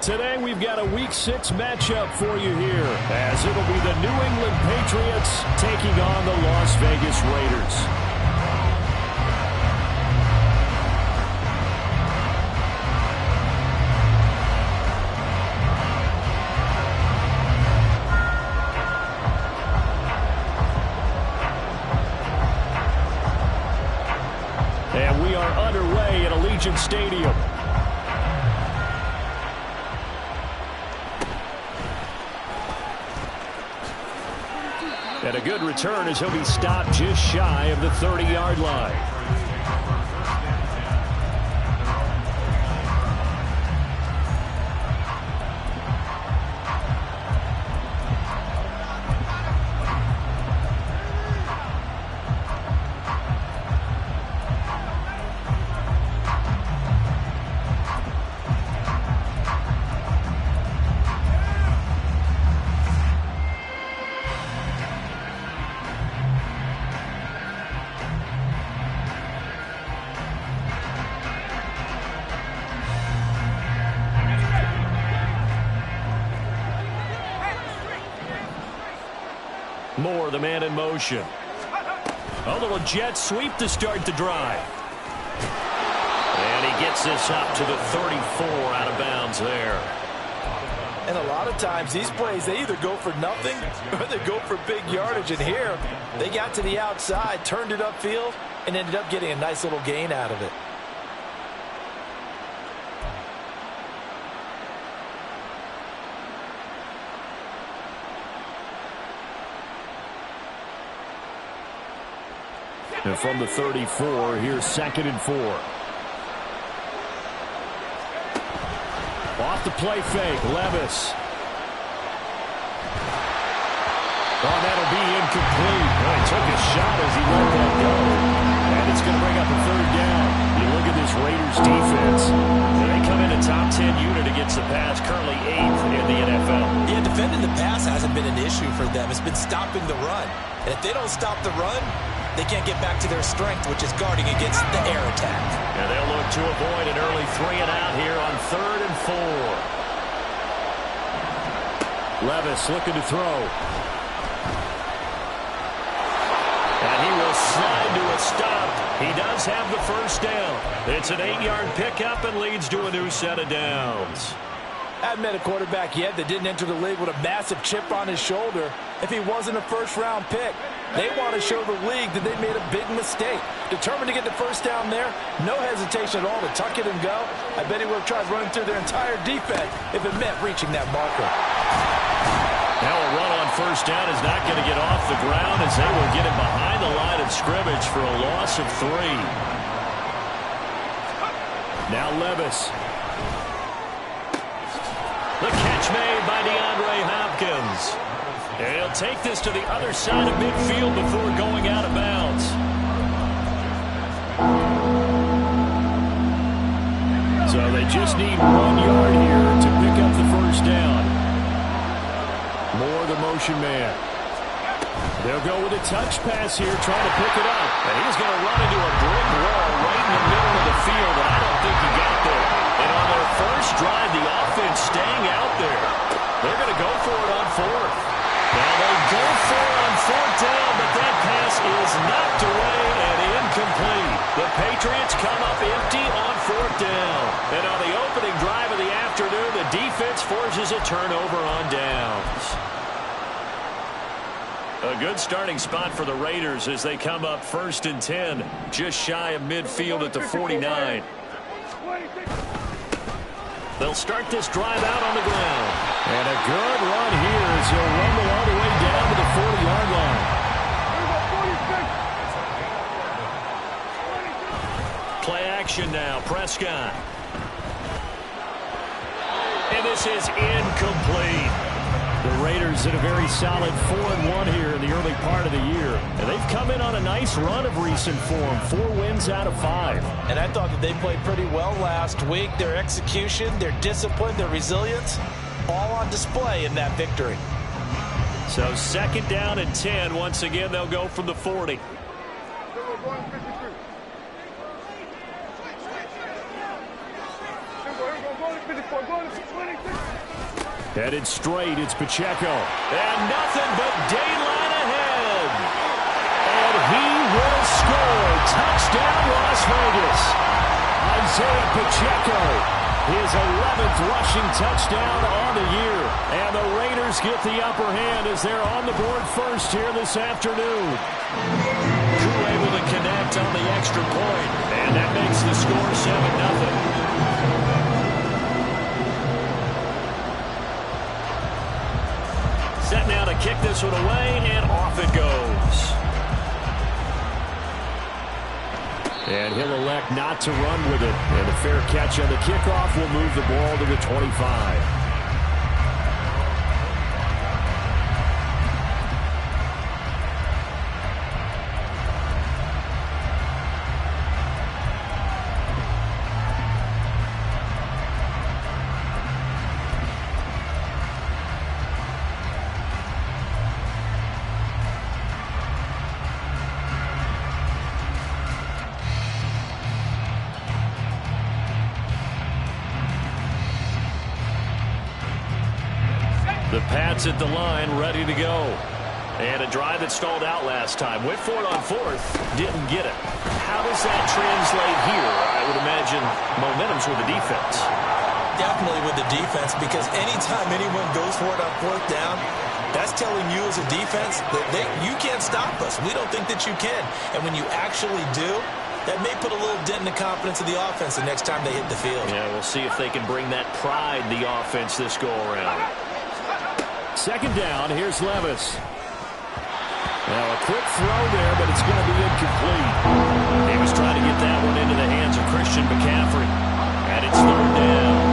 Today, we've got a Week 6 matchup for you here, as it'll be the New England Patriots taking on the Las Vegas Raiders. And we are underway at Allegiant Stadium. And a good return as he'll be stopped just shy of the 30-yard line. Moore, the man in motion. A little jet sweep to start the drive. And he gets this up to the 34 out of bounds there. And a lot of times these plays, they either go for nothing or they go for big yardage. And here, they got to the outside, turned it upfield, and ended up getting a nice little gain out of it. And from the 34, here's 2nd and 4. Off the play fake, Levis. Oh, that'll be incomplete. Oh, he took a shot as he let that go. And it's going to bring up a 3rd down. You look at this Raiders defense. They come in a top 10 unit against the pass, currently 8th in the NFL. Yeah, defending the pass hasn't been an issue for them. It's been stopping the run. And if they don't stop the run, they can't get back to their strength, which is guarding against the air attack. And they'll look to avoid an early 3 and out here on 3rd and 4. Levis looking to throw. And he will slide to a stop. He does have the 1st down. It's an 8-yard pickup and leads to a new set of downs. I haven't met a quarterback yet that didn't enter the league with a massive chip on his shoulder if he wasn't a 1st-round pick. They want to show the league that they made a big mistake. Determined to get the 1st down there, no hesitation at all to tuck it and go. I bet he would have tried running through their entire defense if it meant reaching that marker. Now a run on 1st down is not going to get off the ground as they will get it behind the line of scrimmage for a loss of 3. Now Levis. The catch made by DeAndre Hopkins. And he'll take this to the other side of midfield before going out of bounds. So they just need 1 yard here to pick up the 1st down. Moore, the motion man. They'll go with a touch pass here, trying to pick it up. And he's going to run into a brick wall right in the middle of the field, and I don't think he got there. And on their first drive, the offense staying out there. They're going to go for it on 4th. Now they go for it on 4th down, but that pass is knocked away and incomplete. The Patriots come up empty on forces a turnover on downs. A good starting spot for the Raiders as they come up 1st and 10, just shy of midfield at the 49. They'll start this drive out on the ground. And a good run here as he'll rumble all the way down to the 40-yard line. Play action now, Prescott. And this is incomplete. The Raiders in a very solid 4-1 here in the early part of the year. And they've come in on a nice run of recent form. 4 wins out of 5. And I thought that they played pretty well last week. Their execution, their discipline, their resilience, all on display in that victory. So 2nd down and 10. Once again, they'll go from the 40. Headed straight, it's Pacheco. And nothing but daylight ahead. And he will score. Touchdown, Las Vegas. Isaiah Pacheco, his 11th rushing touchdown on the year. And the Raiders get the upper hand as they're on the board first here this afternoon. Crew able to connect on the extra point. And that makes the score 7-0. Set now to kick this one away, and off it goes. And he'll elect not to run with it. And a fair catch on the kickoff will move the ball to the 25. The Pats at the line, ready to go. And a drive that stalled out last time. Went for it on 4th, didn't get it. How does that translate here? I would imagine momentum's with the defense. Definitely with the defense, because anytime anyone goes for it on 4th down, that's telling you as a defense that you can't stop us. We don't think that you can. And when you actually do, that may put a little dent in the confidence of the offense the next time they hit the field. Yeah, we'll see if they can bring that pride, the offense, this go-around. 2nd down, here's Levis. Now a quick throw there, but it's going to be incomplete. He was trying to get that one into the hands of Christian McCaffrey. And it's 3rd down.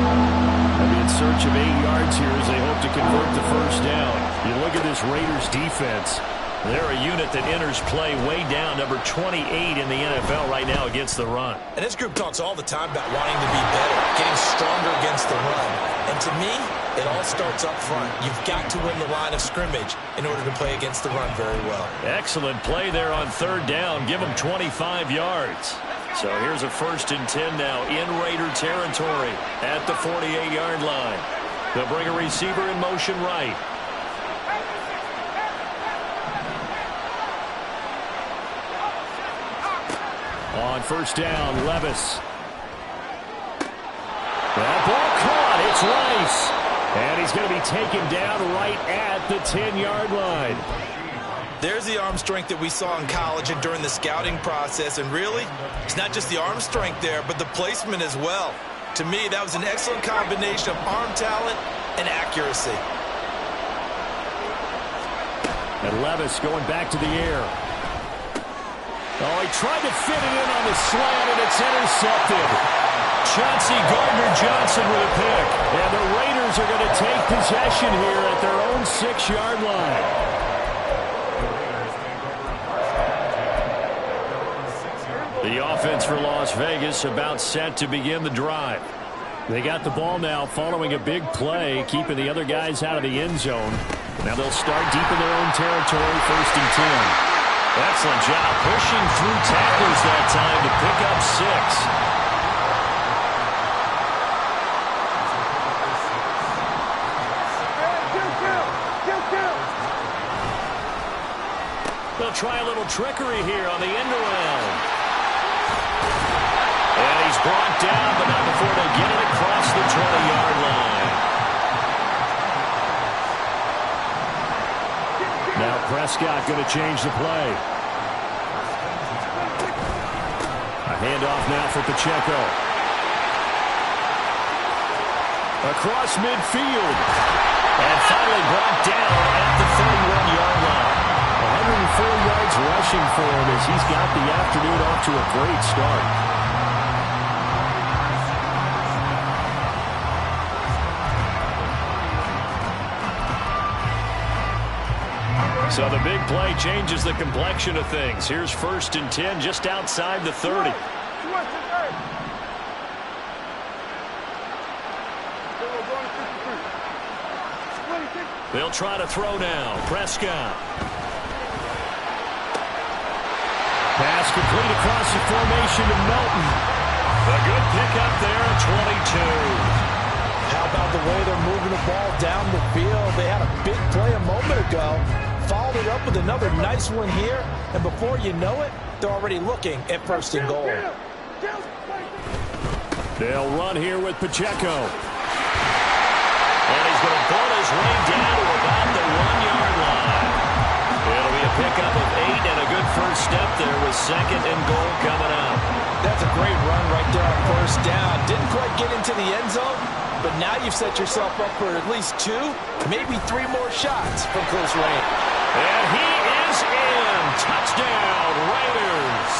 They'll be in search of 8 yards here as they hope to convert the 1st down. You look at this Raiders defense. They're a unit that enters play way down, number 28 in the NFL right now against the run. And this group talks all the time about wanting to be better, getting stronger against the run. And to me, it all starts up front. You've got to win the line of scrimmage in order to play against the run very well. Excellent play there on 3rd down. Give them 25 yards. So here's a 1st and 10 now in Raider territory at the 48-yard line. They'll bring a receiver in motion right. On 1st down, Levis. That ball caught. It's Rice. And he's going to be taken down right at the 10-yard line. There's the arm strength that we saw in college and during the scouting process. And really, it's not just the arm strength there, but the placement as well. To me, that was an excellent combination of arm talent and accuracy. And Levis going back to the air. Oh, he tried to fit it in on the slant, and it's intercepted. Chauncey Gardner-Johnson with a pick. And the Raiders are going to take possession here at their own 6-yard line. The offense for Las Vegas about set to begin the drive. They got the ball now following a big play, keeping the other guys out of the end zone. Now they'll start deep in their own territory, 1st and 10. Excellent job pushing through tacklers that time to pick up 6. They'll try a little trickery here on the end around. And he's brought down, but not before they get it across the 20-yard line. Prescott going to change the play. A handoff now for Pacheco. Across midfield. And finally brought down at the 31-yard line. 104 yards rushing for him as he's got the afternoon off to a great start. So the big play changes the complexion of things. Here's 1st and 10 just outside the 30. They'll try to throw now. Prescott. Pass complete across the formation to Melton. A good pickup there at 22. How about the way they're moving the ball down the field? They had a big play a moment ago. Followed it up with another nice one here. And before you know it, they're already looking at 1st and goal. They'll run here with Pacheco. And he's going to pull his way down to about the 1-yard line. It'll be a pickup of 8 and a good first step there with 2nd and goal coming up. That's a great run right there on 1st down. Didn't quite get into the end zone, but now you've set yourself up for at least 2, maybe 3 more shots from close range. And he is in. Touchdown, Raiders.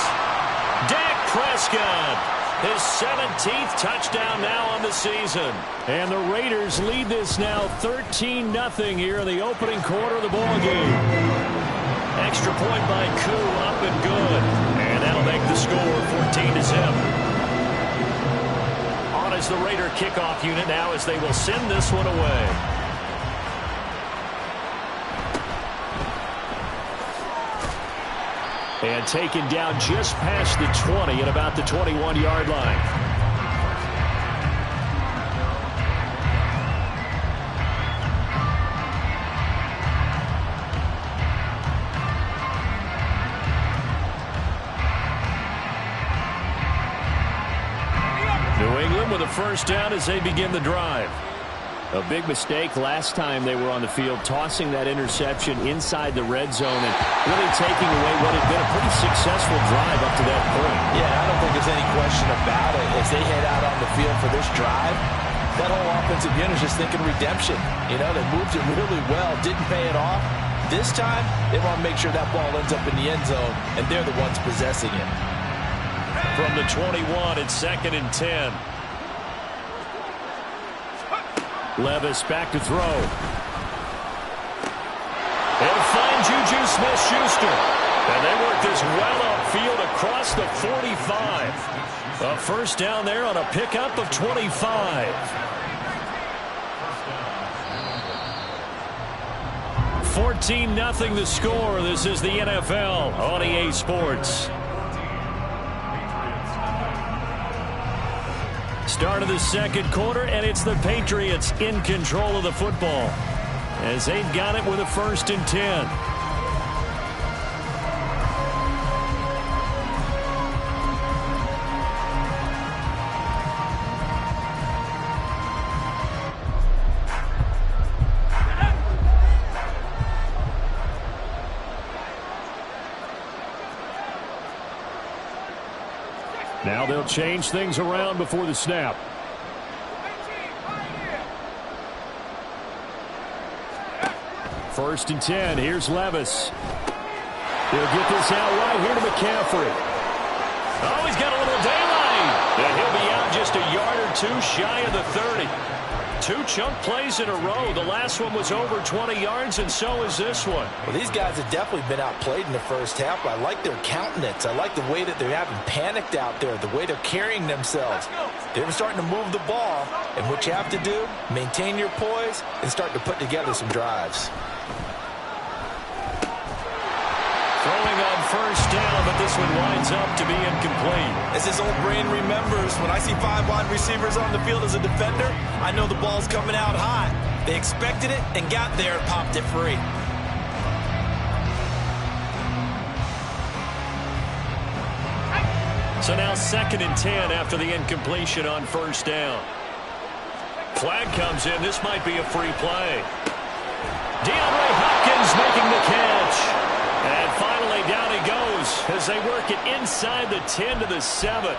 Dak Prescott. His 17th touchdown now on the season. And the Raiders lead this now 13-0 here in the opening quarter of the ball game. Extra point by Koo, up and good. And that'll make the score 14-0. On is the Raider kickoff unit now as they will send this one away. And taken down just past the 20 at about the 21-yard line. New England with a 1st down as they begin the drive. A big mistake last time they were on the field, tossing that interception inside the red zone and really taking away what had been a pretty successful drive up to that point. Yeah, I don't think there's any question about it. As they head out on the field for this drive, that whole offensive unit is just thinking redemption. You know, they moved it really well, didn't pay it off. This time, they want to make sure that ball ends up in the end zone, and they're the ones possessing it. From the 21, it's 2nd and 10. Levis back to throw. They'll find Juju Smith-Schuster. And they work this well upfield across the 45. A 1st down there on a pickup of 25. 14-0 the score. This is the NFL on EA Sports. Start of the 2nd quarter, and it's the Patriots in control of the football as they've got it with a 1st and 10. Now they'll change things around before the snap. First and 10. Here's Levis. He'll get this out right here to McCaffrey. Oh, he's got a little daylight. And he'll be out just a yard or 2 shy of the 30. 2 chunk plays in a row. The last one was over 20 yards, and so is this one. Well, these guys have definitely been outplayed in the 1st half. I like their countenance. I like the way that they're having panicked out there, the way they're carrying themselves. They're starting to move the ball, and what you have to do, maintain your poise and start to put together some drives. Throwing on 1st down, but this one winds up to be incomplete. As his old brain remembers, when I see 5 wide receivers on the field as a defender, I know the ball's coming out high. They expected it and got there and popped it free. So now 2nd and 10 after the incompletion on 1st down. Flag comes in. This might be a free play. DeAndre Hopkins making the catch. coach. And finally, down he goes as they work it inside the 10 to the 7.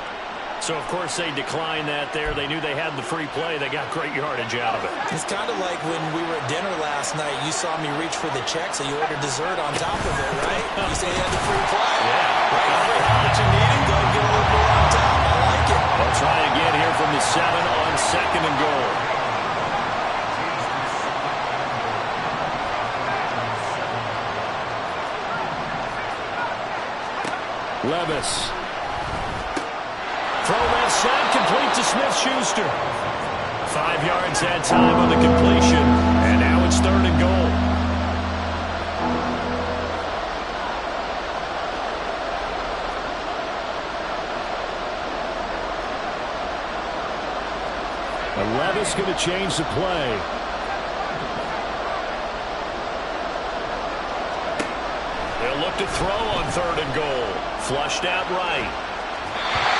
So, of course, they declined that there. They knew they had the free play. They got great yardage out of it. It's kind of like when we were at dinner last night. You saw me reach for the check, so you ordered dessert on top of it, right? You say you had the free play. Yeah. Right? How much you need and go and get a little more on top. I like it. They'll try again here from the 7 on 2nd and goal. Levis. Throw left side, complete to Smith-Schuster. 5 yards that time on the completion. And now it's 3rd and goal. And Levis going to change the play. They'll look to throw on 3rd and goal. Flushed out right.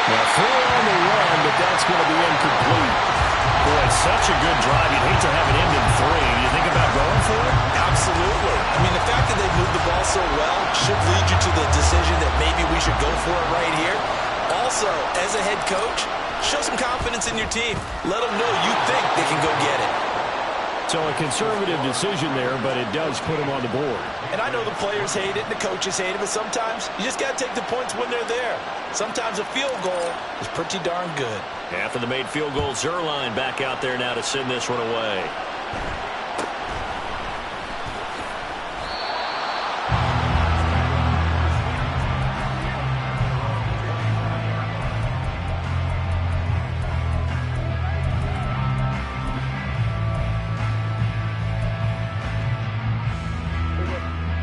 Now, throw on the run, but that's going to be incomplete. Boy, such a good drive. You'd hate to have it end in 3. Do you think about going for it? Absolutely. I mean, the fact that they moved the ball so well should lead you to the decision that maybe we should go for it right here. Also, as a head coach, show some confidence in your team. Let them know you think they can go get it. So a conservative decision there, but it does put them on the board. And I know the players hate it and the coaches hate it, but sometimes you just got to take the points when they're there. Sometimes a field goal is pretty darn good. After the made field goal, Zerline back out there now to send this one away.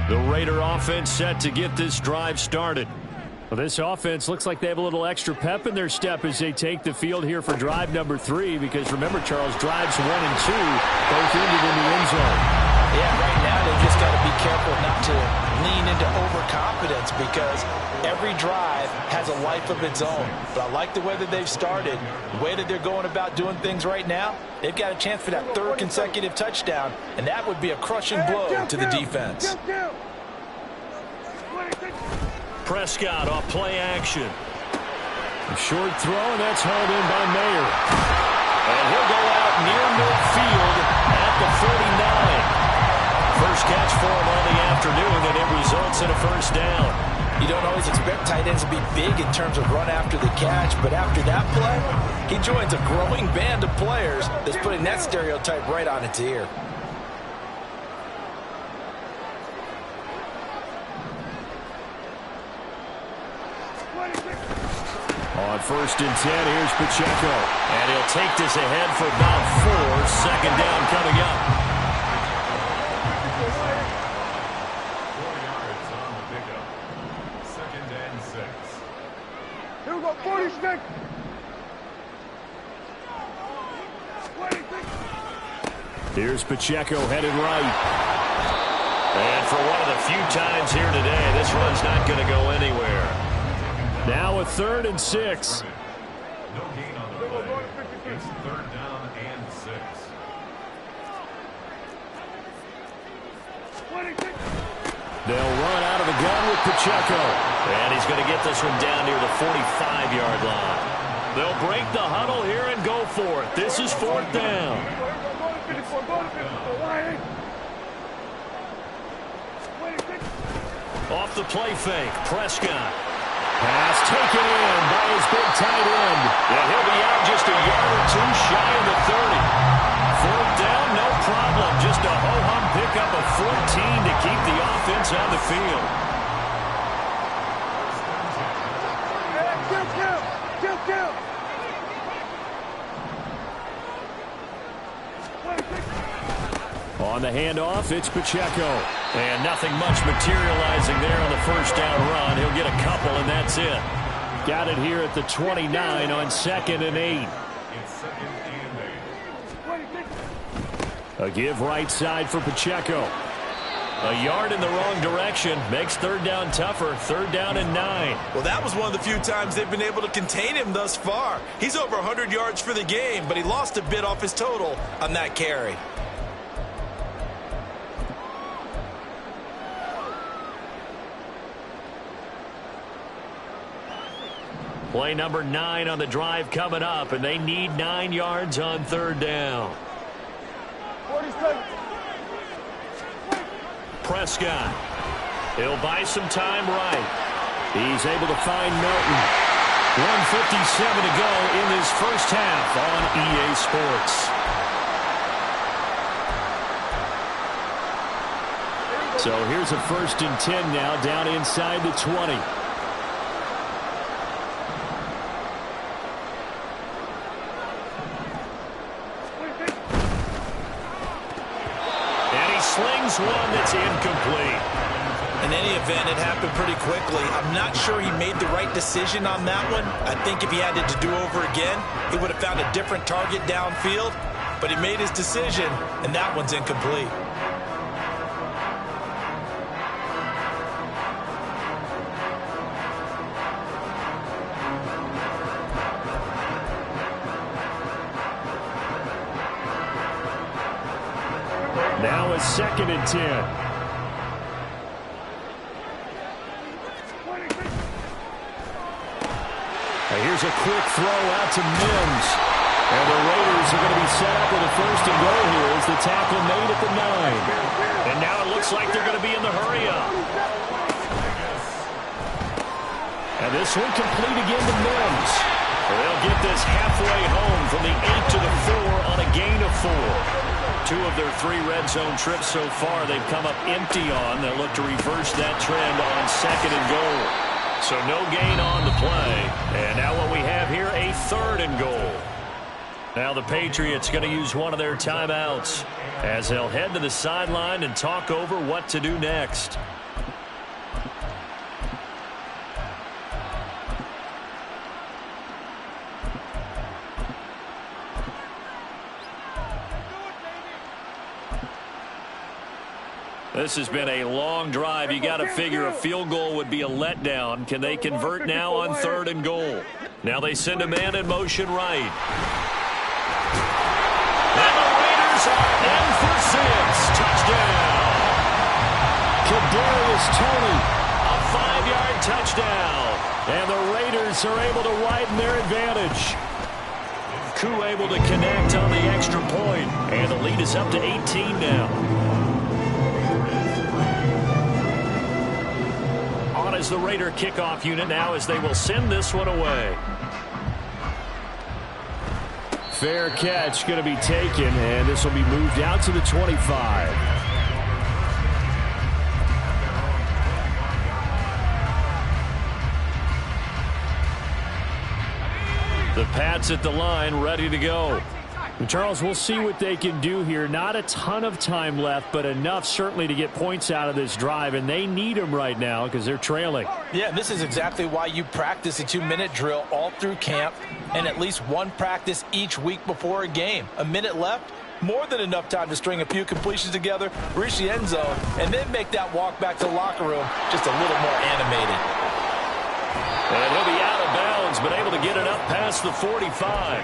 The Raider offense set to get this drive started. Well, this offense looks like they have a little extra pep in their step as they take the field here for drive number 3, because remember, Charles, drives 1 and 2 both ended in the end zone. Yeah, right now they've just got to be careful not to lean into overconfidence, because every drive has a life of its own. But I like the way that they've started, the way that they're going about doing things right now. They've got a chance for that 3rd consecutive touchdown, and that would be a crushing blow to the defense. Prescott off play action. A short throw, and that's hauled in by Mayer. And he'll go out near midfield at the 49. First catch for him on the afternoon, and it results in a first down. You don't always expect tight ends to be big in terms of run after the catch, but after that play, he joins a growing band of players that's putting that stereotype right on its ear. On 1st and 10, here's Pacheco. And he'll take this ahead for about 4. 2nd down coming up. 4 yards on the pickup. 2nd and 6. Here we go, 46. Here's Pacheco headed right. And for one of the few times here today, this run's not going to go anywhere. Now a 3rd and 6. No gain on the play. It's 3rd down and 6. They'll run out of the gun with Pacheco. And he's going to get this one down near the 45-yard line. They'll break the huddle here and go for it. This is 4th down. Off the play fake, Prescott. Pass taken in by his big tight end. And he'll be out just a yard or 2 shy of the 30. 4th down, no problem. Just a ho-hum pickup of 14 to keep the offense on the field. Kill. On the handoff, it's Pacheco. And nothing much materializing there on the first down run. He'll get a couple, and that's it. Got it here at the 29 on 2nd and 8. It's 2nd and 8. A give right side for Pacheco. A yard in the wrong direction makes 3rd down tougher. 3rd down and 9. Well, that was one of the few times they've been able to contain him thus far. He's over 100 yards for the game, but he lost a bit off his total on that carry. Play number 9 on the drive coming up, and they need 9 yards on third down. 40 seconds. Prescott. He'll buy some time right. He's able to find Melton. 1:57 to go in this first half on EA Sports. So here's a 1st and 10 now, down inside the 20. And he slings one that's incomplete. In any event, it happened pretty quickly. I'm not sure he made the right decision on that one. I think if he had it to do over again, he would have found a different target downfield. But he made his decision, and that one's incomplete. Now a 2nd and 10. Here's a quick throw out to Mims. And the Raiders are going to be set up with a 1st and goal here as the tackle made at the 9. And now it looks like they're going to be in the hurry-up. And this one complete again to Mims. They'll get this halfway home from the 8 to the 4 on a gain of 4. 2 of their 3 red zone trips so far they've come up empty on. They'll look to reverse that trend on 2nd and goal. So no gain on the play. And now what we have here, a 3rd and goal. Now the Patriots going to use one of their timeouts as they'll head to the sideline and talk over what to do next. This has been a long drive. You got to figure a field goal would be a letdown. Can they convert now on 3rd and goal? Now they send a man in motion right. And the Raiders are in for 6. Touchdown. Kadarius Toney, a 5-yard touchdown. And the Raiders are able to widen their advantage. Koo able to connect on the extra point. And the lead is up to 18 now. As the Raider kickoff unit now as they will send this one away. Fair catch going to be taken, and this will be moved out to the 25. The Pats at the line ready to go. And Charles, we'll see what they can do here. Not a ton of time left, but enough certainly to get points out of this drive, and they need them right now because they're trailing. Yeah, this is exactly why you practice a 2-minute drill all through camp and at least one practice each week before a game. A minute left, more than enough time to string a few completions together, reach the end zone, and then make that walk back to the locker room just a little more animated. And he'll be out of bounds, but able to get it up past the 45.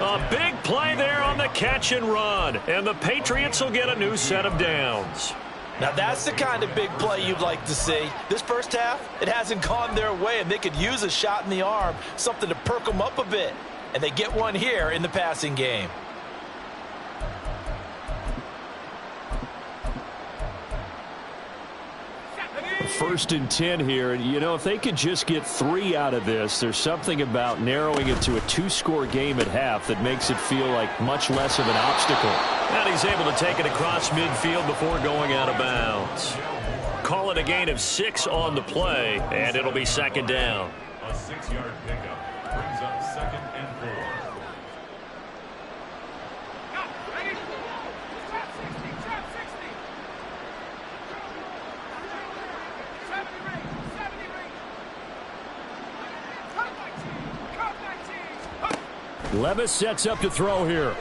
A big play there on the catch and run, and the Patriots will get a new set of downs. Now that's the kind of big play you'd like to see. This first half, it hasn't gone their way, and they could use a shot in the arm, something to perk them up a bit. And they get one here in the passing game. First and 10 here, and you know, if they could just get 3 out of this, there's something about narrowing it to a 2-score game at half that makes it feel like much less of an obstacle. And he's able to take it across midfield before going out of bounds. Call it a gain of 6 on the play, and it'll be 2nd down. A 6-yard pickup brings up 2nd and 4. Levis sets up to throw here.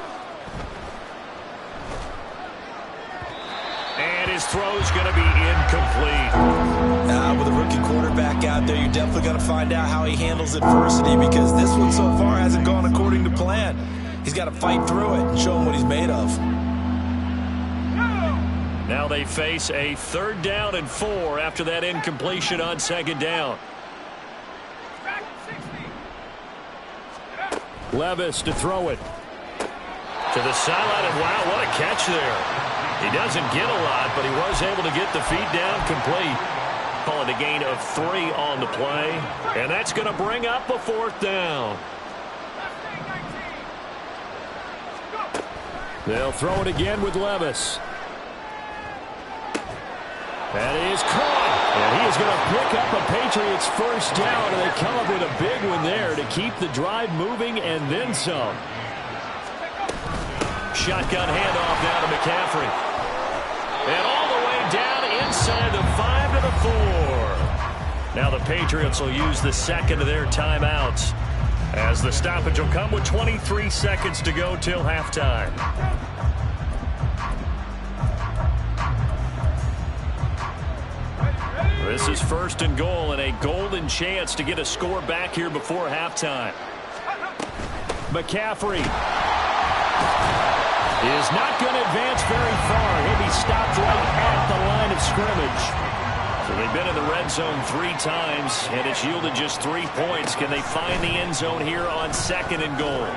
And his throw's going to be incomplete. With a rookie quarterback out there, you're definitely going to find out how he handles adversity because this one so far hasn't gone according to plan. He's got to fight through it and show him what he's made of. Now they face a 3rd down and 4 after that incompletion on 2nd down. Levis to throw it. To the sideline, and wow, what a catch there. He doesn't get a lot, but he was able to get the feet down complete. Call it a gain of 3 on the play, and that's going to bring up a 4th down. They'll throw it again with Levis. That is caught. And he is going to pick up a Patriots first down, and they come up with a big one there to keep the drive moving and then some. Shotgun handoff now to McCaffrey. And all the way down inside the 5 to the 4. Now the Patriots will use the second of their timeouts, as the stoppage will come with 23 seconds to go till halftime. This is 1st and goal, and a golden chance to get a score back here before halftime. McCaffrey is not going to advance very far. He'll be stopped right at the line of scrimmage. So they've been in the red zone 3 times, and it's yielded just 3 points. Can they find the end zone here on 2nd and goal?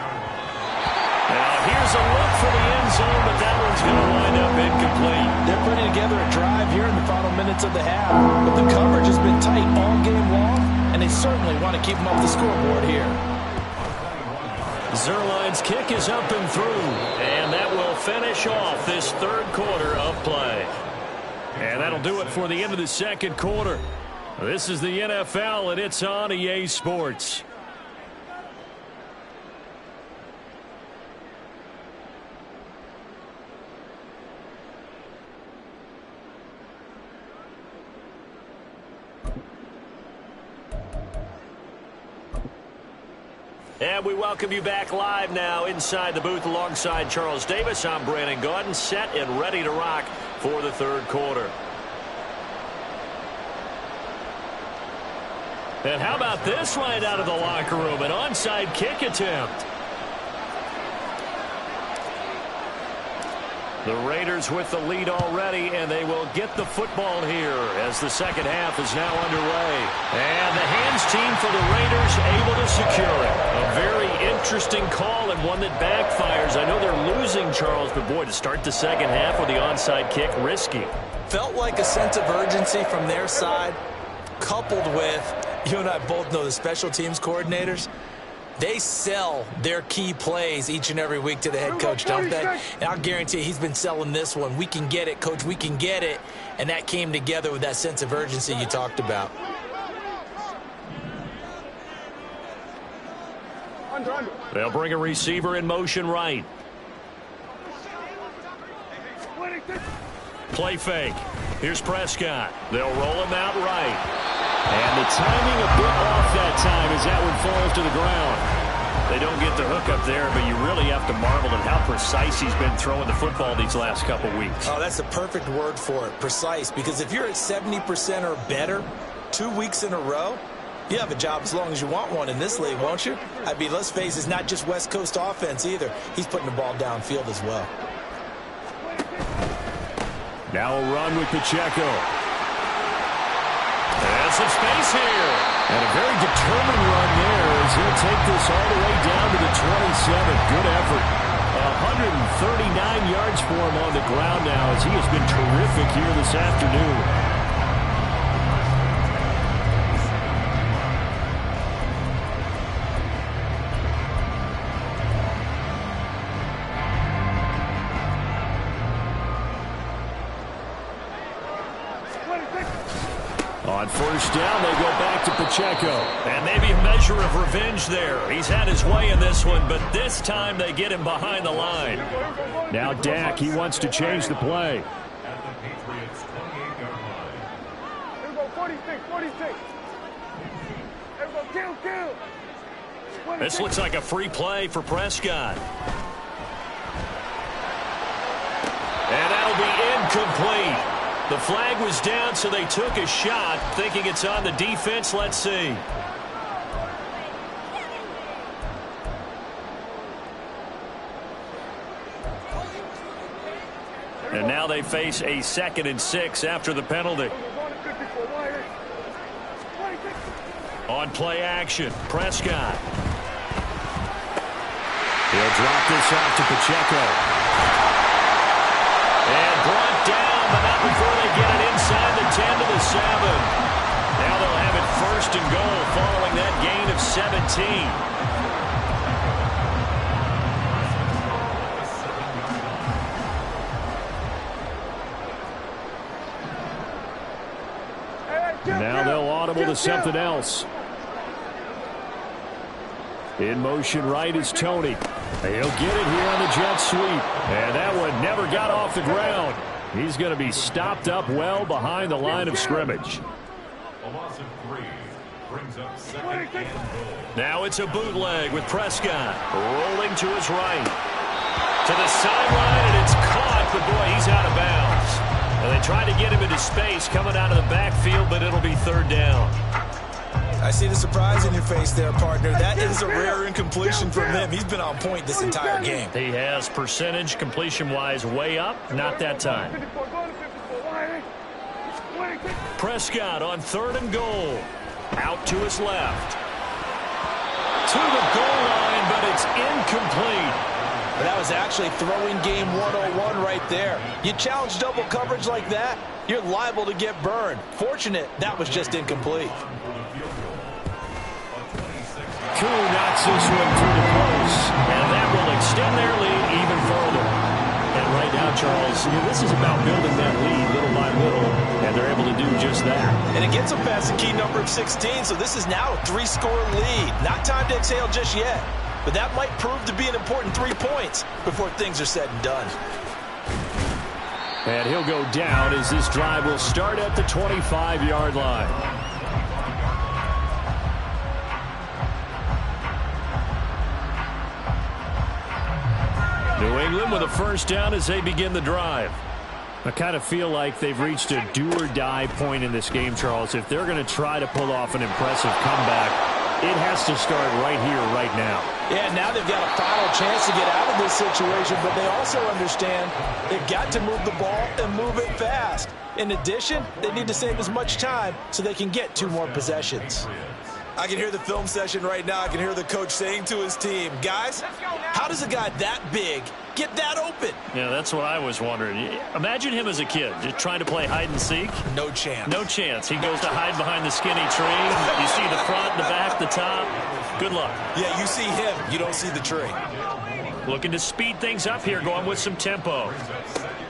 Now here's a look for the end zone, but that one's going to wind up incomplete. They're putting together a drive here in the final minutes of the half, but the coverage has been tight all game long, and they certainly want to keep them off the scoreboard here. Zerline's kick is up and through, and that will finish off this 3rd quarter of play. And that'll do it for the end of the 2nd quarter. This is the NFL, and it's on EA Sports. And we welcome you back live now inside the booth alongside Charles Davis. I'm Brandon Gaudin, set and ready to rock for the 3rd quarter. And how about this right out of the locker room? An onside kick attempt. The Raiders with the lead already, and they will get the football here as the 2nd half is now underway. And the hands team for the Raiders able to secure it. A very interesting call and one that backfires. I know they're losing, Charles, but boy, to start the 2nd half with the onside kick, risky. Felt like a sense of urgency from their side, coupled with, you and I both know the special teams coordinators. They sell their key plays each and every week to the head coach, don't they? And I'll guarantee you he's been selling this one. We can get it, coach, we can get it. And that came together with that sense of urgency you talked about. They'll bring a receiver in motion right. Play fake. Here's Prescott. They'll roll him out right. And the timing a bit off that time as that one falls to the ground. They don't get the hook up there, but you really have to marvel at how precise he's been throwing the football these last couple weeks. Oh, that's the perfect word for it, precise. Because if you're at 70% or better 2 weeks in a row, you have a job as long as you want one in this league, won't you? I mean, let's face it, it's not just West Coast offense either. He's putting the ball downfield as well. Now a run with Pacheco. And some space here. And a very determined run there as he'll take this all the way down to the 27. Good effort. 139 yards for him on the ground now as he has been terrific here this afternoon. On 1st down, they go back to Pacheco. And maybe a measure of revenge there. He's had his way in this one, but this time they get him behind the line. Now Dak, he wants to change the play. At the Patriots' 28-yard line. Here we go, 46, 46. Here we go, kill. This looks like a free play for Prescott. And that'll be incomplete. The flag was down, so they took a shot, thinking it's on the defense. Let's see. And now they face a 2nd and 6 after the penalty. On play action, Prescott. He'll drop this off to Pacheco. And brought down, but not before they get it inside the 10 to the 7. Now they'll have it first and goal following that gain of 17. Now they'll audible to something else. In motion right is Tony. He'll get it here on the jet sweep. And that one never got off the ground. He's going to be stopped up well behind the line of scrimmage. A loss of 3 brings up second and goal. Now it's a bootleg with Prescott rolling to his right. To the sideline, and it's caught, but boy, he's out of bounds. And they tried to get him into space coming out of the backfield, but it'll be third down. I see the surprise in your face there, partner. That is a rare incompletion from him. He's been on point this entire game. He has percentage completion-wise way up, not that time. Prescott on third and goal. Out to his left. To the goal line, but it's incomplete. That was actually throwing game 101 right there. You challenge double coverage like that, you're liable to get burned. Fortunate, that was just incomplete. Koo knocks this one through the post, and that will extend their lead even further. And right now, Charles, this is about building that lead little by little, and they're able to do just that. And it gets them past the key number of 16, so this is now a 3-score lead. Not time to exhale just yet. But that might prove to be an important 3 points before things are said and done. And he'll go down as this drive will start at the 25-yard line. New England with a first down as they begin the drive. I kind of feel like they've reached a do-or-die point in this game, Charles. If they're going to try to pull off an impressive comeback, it has to start right here, right now. Yeah, now they've got a final chance to get out of this situation, but they also understand they've got to move the ball and move it fast. In addition, they need to save as much time so they can get 2 more possessions. I can hear the film session right now. I can hear the coach saying to his team, guys, how does a guy that big get that open? Yeah, that's what I was wondering. Imagine him as a kid, just trying to play hide and seek. No chance. No chance. He goes to hide behind the skinny tree. You see the front, the back, the top. Good luck. Yeah, you see him. You don't see the tree. Looking to speed things up here, going with some tempo.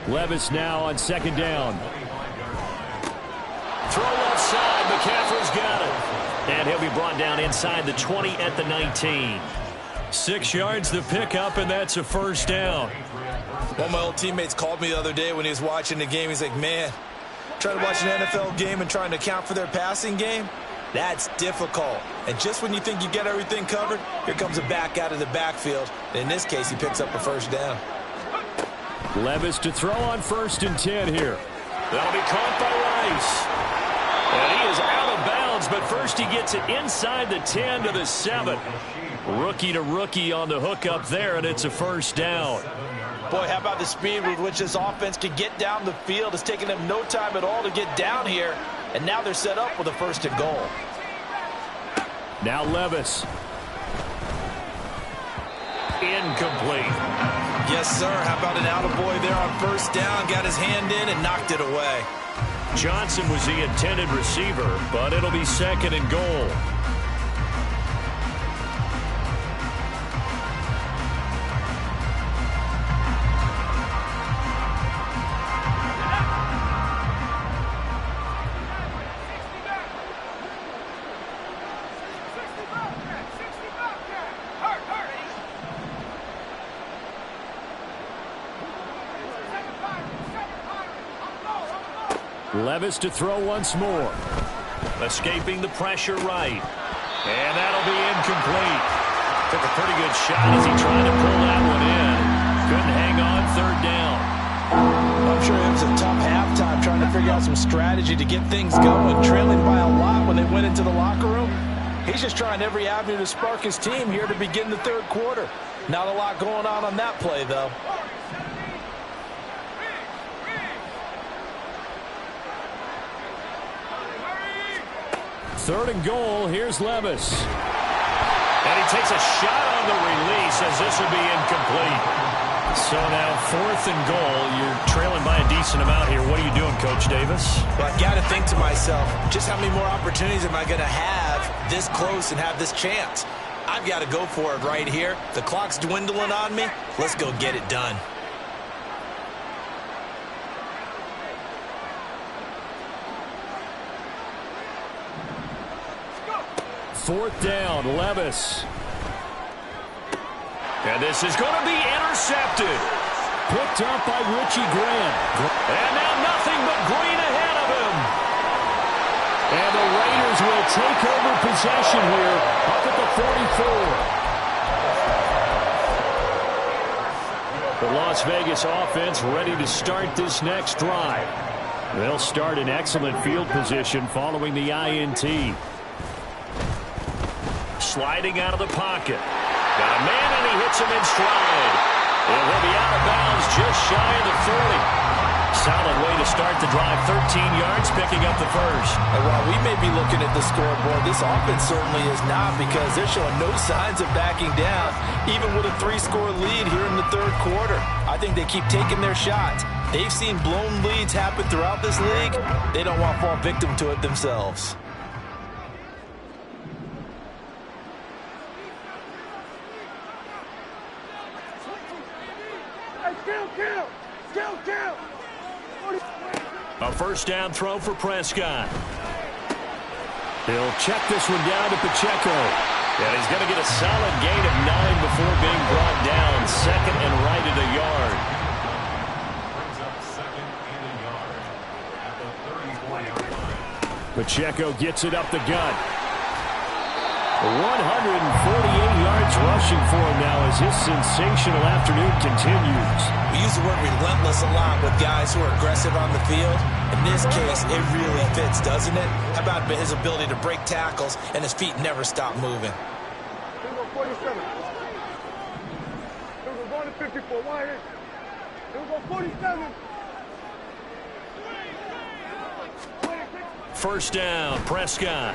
Levis now on second down. Throw left side. McCaffrey's got it. And he'll be brought down inside the 20 at the 19. 6 yards the pickup, and that's a first down. One of my old teammates called me the other day when he was watching the game. He's like, man, trying to watch an NFL game and trying to account for their passing game, that's difficult. And just when you think you get everything covered, here comes a back out of the backfield. And in this case, he picks up a first down. Levis to throw on 1st and 10 here. That'll be caught by Rice. And he is out of bounds, but first he gets it inside the 10 to the 7. Rookie to rookie on the hook up there, and it's a first down. Boy, how about the speed with which this offense can get down the field? It's taken them no time at all to get down here, and now they're set up with a 1st and goal. Now Levis. Incomplete. Yes, sir. How about an attaboy there on 1st down? Got his hand in and knocked it away. Johnson was the intended receiver, but it'll be 2nd and goal. Levis to throw once more. Escaping the pressure right. And that'll be incomplete. Took a pretty good shot as he tried to pull that one in. Couldn't hang on 3rd down. I'm sure it was a tough halftime trying to figure out some strategy to get things going. Trailing by a lot when they went into the locker room. He's just trying every avenue to spark his team here to begin the 3rd quarter. Not a lot going on that play, though. Third and goal. Here's Levis. And he takes a shot on the release. says this will be incomplete. So now 4th and goal. You're trailing by a decent amount here. What are you doing, Coach Davis? Well, I got to think to myself, just how many more opportunities am I going to have this close and have this chance? I've got to go for it right here. The clock's dwindling on me. Let's go get it done. Fourth down, Levis. And this is going to be intercepted. Picked up by Richie Grant. And now nothing but green ahead of him. And the Raiders will take over possession here up at the 44. The Las Vegas offense ready to start this next drive. They'll start in excellent field position following the INT. Sliding out of the pocket. Got a man, and he hits him in stride. It will be out of bounds just shy of the 40. Solid way to start the drive. 13 yards, picking up the first. And while we may be looking at the scoreboard, this offense certainly is not, because they're showing no signs of backing down, even with a 3-score lead here in the third quarter. I think they keep taking their shots. They've seen blown leads happen throughout this league. They don't want to fall victim to it themselves. A first down throw for Prescott. He'll check this one down to Pacheco. And he's going to get a solid gain of 9 before being brought down. Second and right at a yard. Brings up second and a yard at the 34-yard line. Pacheco gets it up the gut. 148 yards rushing for him now as his sensational afternoon continues. We use the word relentless a lot with guys who are aggressive on the field. In this case, it really fits, doesn't it? How about his ability to break tackles and his feet never stop moving? 47. We're going to 54. Why here? We're going 47. First down, Prescott.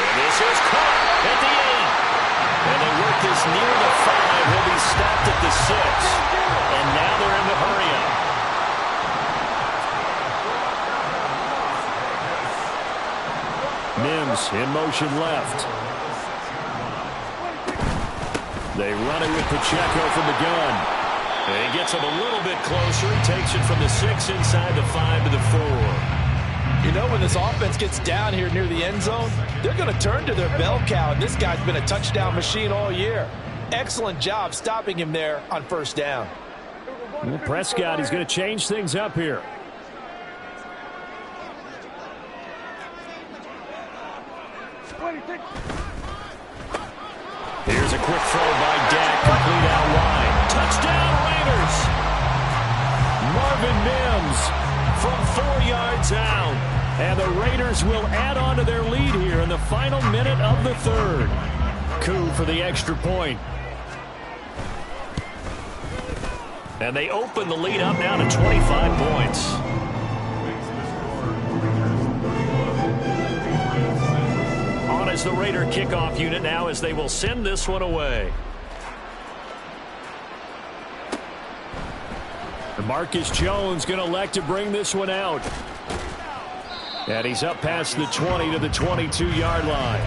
And this is caught at the 8. And they work this near the 5. He'll be stopped at the 6. And now they're in the hurry-up. Mims in motion left. They run it with Pacheco from the gun. And he gets him a little bit closer. He takes it from the 6 inside the 5 to the 4. You know, when this offense gets down here near the end zone, they're going to turn to their bell cow, and this guy's been a touchdown machine all year. Excellent job stopping him there on first down. Well, Prescott is going to change things up here. Here's a quick throw by Dak, complete out wide. Touchdown Raiders! Marvin Mims from 4 yards out. And the Raiders will add on to their lead here in the final minute of the third. Coup for the extra point. And they open the lead up now to 25 points. On as the Raider kickoff unit now as they will send this one away. Marcus Jones going to elect to bring this one out. And he's up past the 20 to the 22-yard line.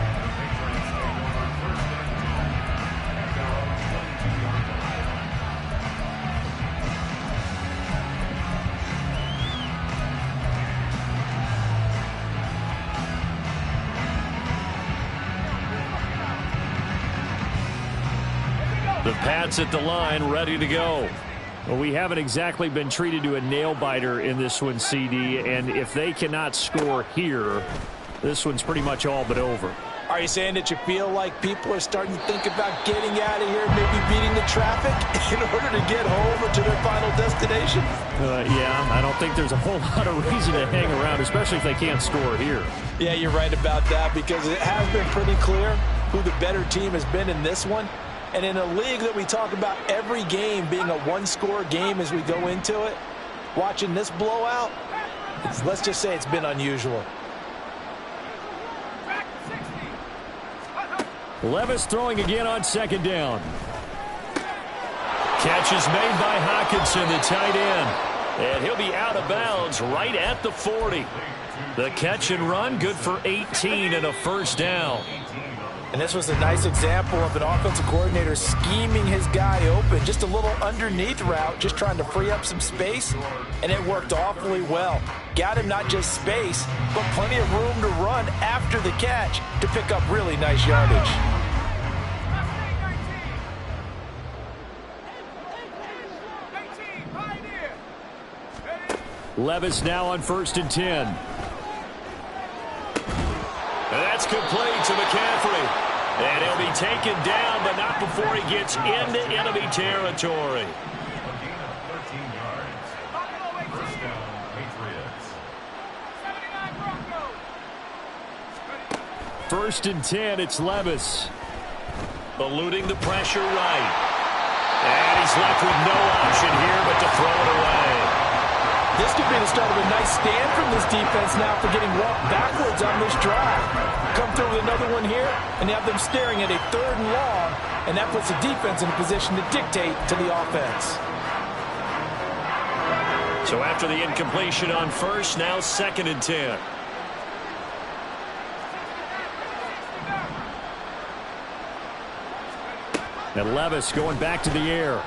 The Pats at the line, ready to go. Well, we haven't exactly been treated to a nail-biter in this one, CD, and if they cannot score here, this one's pretty much all but over. Are you saying that you feel like people are starting to think about getting out of here, maybe beating the traffic in order to get home or to their final destination? Yeah, I don't think there's a whole lot of reason to hang around, especially if they can't score here. Yeah, you're right about that, because it has been pretty clear who the better team has been in this one. And in a league that we talk about every game being a one-score game as we go into it, watching this blowout, let's just say it's been unusual. Levis throwing again on second down. Catch is made by Hockenson, the tight end. And he'll be out of bounds right at the 40. The catch and run, good for 18 and a first down. And this was a nice example of an offensive coordinator scheming his guy open. Just a little underneath route, just trying to free up some space, and it worked awfully well. Got him not just space, but plenty of room to run after the catch to pick up really nice yardage. Levis now on 1st and 10. And that's complete to McCaffrey. And he'll be taken down, but not before he gets into enemy territory. A gain of 13 yards. First down, Patriots. 1st and 10, it's Levis. Eluding the pressure right. And he's left with no option here but to throw it away. This could be the start of a nice stand from this defense now for getting walked backwards on this drive. Come through with another one here, and you have them staring at a 3rd and long, and that puts the defense in a position to dictate to the offense. So after the incompletion on 1st, now 2nd and 10. And Levis going back to the air.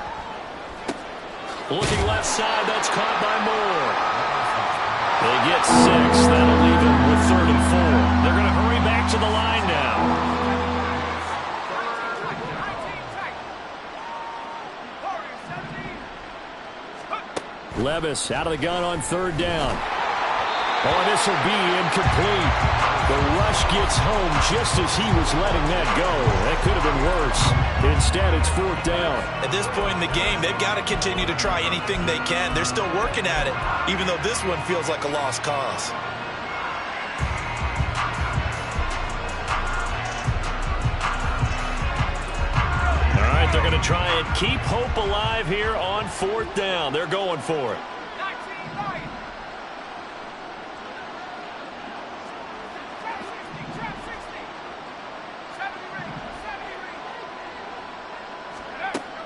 Looking left side, that's caught by Moore. They get 6. That'll leave it with 3rd and 4. They're going to hurry back to the line now. Levis out of the gun on 3rd down. Oh, this will be incomplete. The rush gets home just as he was letting that go. That could have been worse. Instead, it's 4th down. At this point in the game, they've got to continue to try anything they can. They're still working at it, even though this one feels like a lost cause. All right, they're going to try and keep hope alive here on 4th down. They're going for it.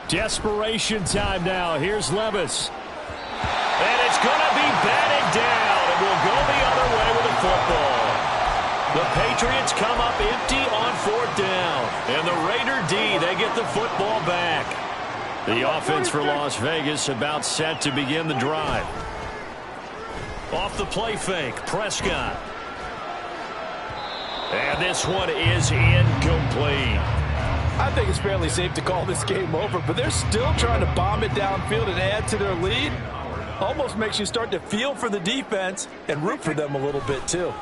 Desperation time now. Here's Levis. And it's going to be batted down, and we'll go the other way with the football. The Patriots come up empty on 4th down. And the Raider D, they get the football back. The offense for Las Vegas about set to begin the drive. Off the play fake, Prescott. And this one is incomplete. I think it's fairly safe to call this game over, but they're still trying to bomb it downfield and add to their lead. Almost makes you start to feel for the defense and root for them a little bit, too.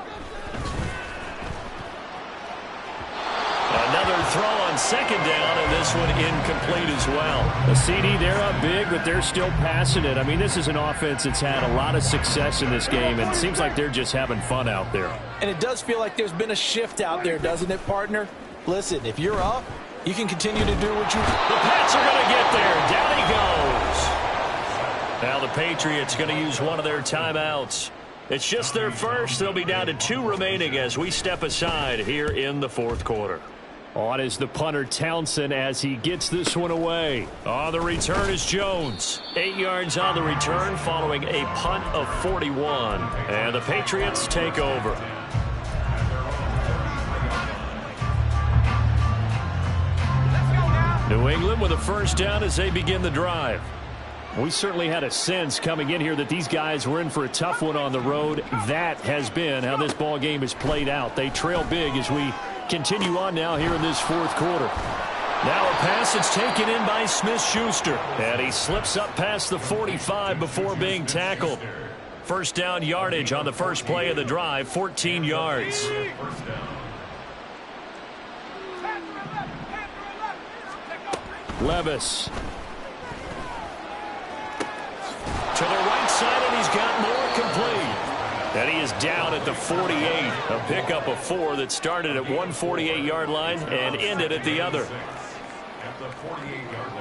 Another throw on 2nd down, and this one incomplete as well. A CD, they're up big, but they're still passing it. I mean, this is an offense that's had a lot of success in this game, and it seems like they're just having fun out there. And it does feel like there's been a shift out there, doesn't it, partner? Listen, if you're up, you can continue to do what you... The Pats are going to get there. Down he goes. Now the Patriots going to use one of their timeouts. It's just their first. They'll be down to 2 remaining as we step aside here in the 4th quarter. On is the punter Townsend as he gets this one away. On the return is Jones. 8 yards on the return following a punt of 41. And the Patriots take over. New England with a first down as they begin the drive. We certainly had a sense coming in here that these guys were in for a tough one on the road. That has been how this ball game has played out. They trail big as we continue on now here in this 4th quarter. Now a pass that's taken in by Smith-Schuster. And he slips up past the 45 before being tackled. First down yardage on the first play of the drive, 14 yards. Levis. To the right side, and he's got more complete. And he is down at the 48. A pickup of 4 that started at 148-yard line and ended at the other. At the 48-yard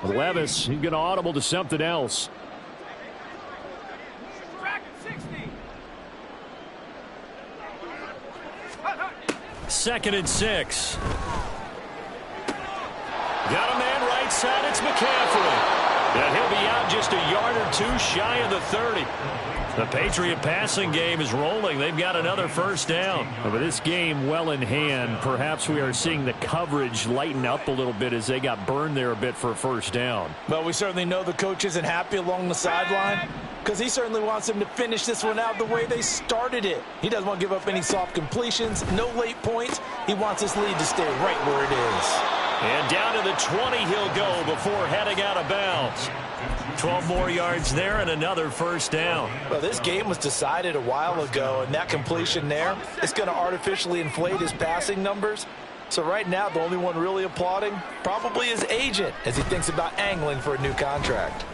line. Levis, he's going to audible to something else. 2nd and 6. Got a man right side. It's McCaffrey. And he'll be out just a yard or two shy of the 30. The Patriot passing game is rolling. They've got another first down. But this game well in hand. Perhaps we are seeing the coverage lighten up a little bit as they got burned there a bit for a first down. Well, we certainly know the coach isn't happy along the sideline because he certainly wants them to finish this one out the way they started it. He doesn't want to give up any soft completions, no late points. He wants this lead to stay right where it is. And down to the 20 he'll go before heading out of bounds. 12 more yards there and another first down. Well, this game was decided a while ago, and that completion there, it's going to artificially inflate his passing numbers. So right now, the only one really applauding probably his agent as he thinks about angling for a new contract.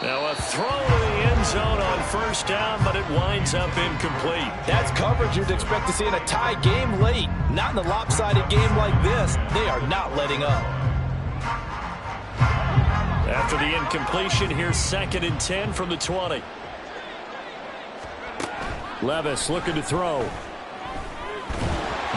Now a throw to the end zone on first down, but it winds up incomplete. That's coverage you'd expect to see in a tie game late. Not in a lopsided game like this. They are not letting up. After the incompletion, here's 2nd and 10 from the 20. Levis looking to throw.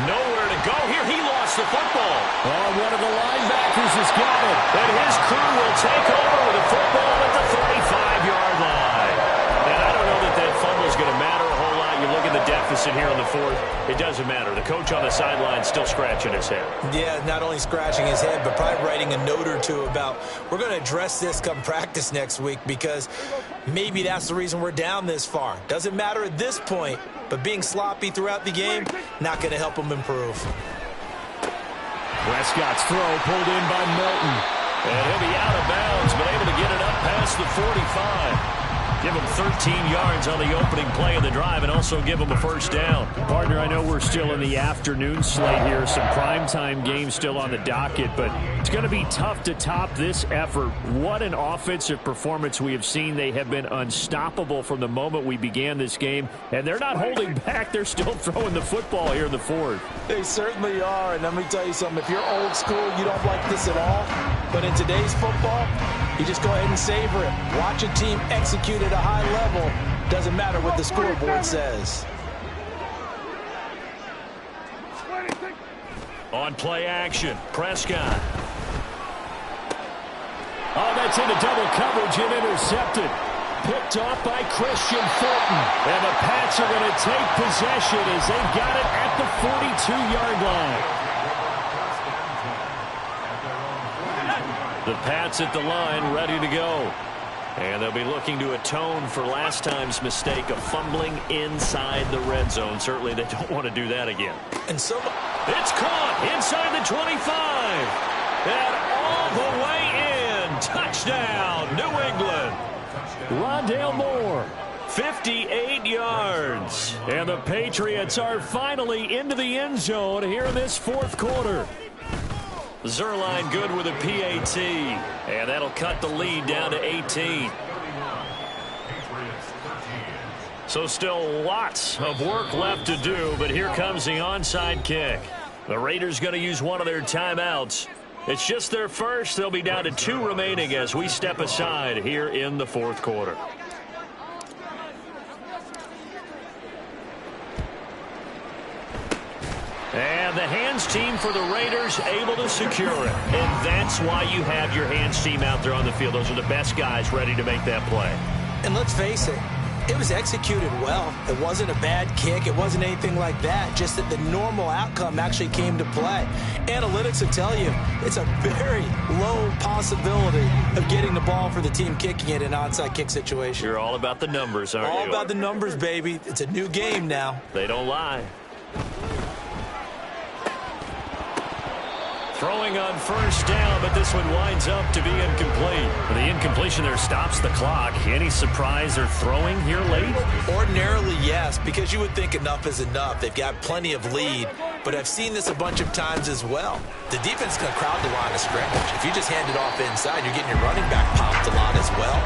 Nowhere to go here. He lost the football. Oh, one of the linebackers has got it. And his crew will take over with the football at the 35-yard line. And I don't know that that fumble is going to matter a whole lot. You look at the deficit here in the 4th. It doesn't matter. The coach on the sideline still scratching his head. Yeah, not only scratching his head, but probably writing a note or two about we're going to address this come practice next week because maybe that's the reason we're down this far. Doesn't matter at this point, but being sloppy throughout the game, not going to help him improve. Prescott's throw pulled in by Milton. And he'll be out of bounds, but able to get it up past the 45. Give him 13 yards on the opening play of the drive and also give him a first down. Partner, I know we're still in the afternoon slate here. Some primetime games still on the docket, but it's going to be tough to top this effort. What an offensive performance we have seen. They have been unstoppable from the moment we began this game, and they're not holding back. They're still throwing the football here in the 4th. They certainly are, and let me tell you something. If you're old school, you don't like this at all. But in today's football, you just go ahead and savor it. Watch a team execute at a high level. Doesn't matter what the scoreboard says. On play action, Prescott. Oh, that's into double coverage and intercepted. Picked off by Christian Fulton. And the Pats are going to take possession as they've got it at the 42-yard line. The Pats at the line, ready to go. And they'll be looking to atone for last time's mistake of fumbling inside the red zone. Certainly they don't want to do that again. And so it's caught inside the 25. And all the way in. Touchdown, New England. Rondale Moore, 58 yards. And the Patriots are finally into the end zone here in this 4th quarter. Zerline good with a PAT, and that'll cut the lead down to 18. So still lots of work left to do, but here comes the onside kick. The Raiders going to use one of their timeouts. It's just their first. They'll be down to 2 remaining as we step aside here in the 4th quarter. And the hands team for the Raiders able to secure it. And that's why you have your hands team out there on the field. Those are the best guys ready to make that play. And let's face it, it was executed well. It wasn't a bad kick. It wasn't anything like that. Just that the normal outcome actually came to play. Analytics will tell you it's a very low possibility of getting the ball for the team kicking it in an onside kick situation. You're all about the numbers, aren't you? All about the numbers, baby. It's a new game now. They don't lie. Throwing on first down, but this one winds up to be incomplete. The incompletion there stops the clock. Any surprise they're throwing here late? Ordinarily, yes, because you would think enough is enough. They've got plenty of lead, but I've seen this a bunch of times as well. The defense is going to crowd the line of scrimmage. If you just hand it off inside, you're getting your running back popped a lot as well.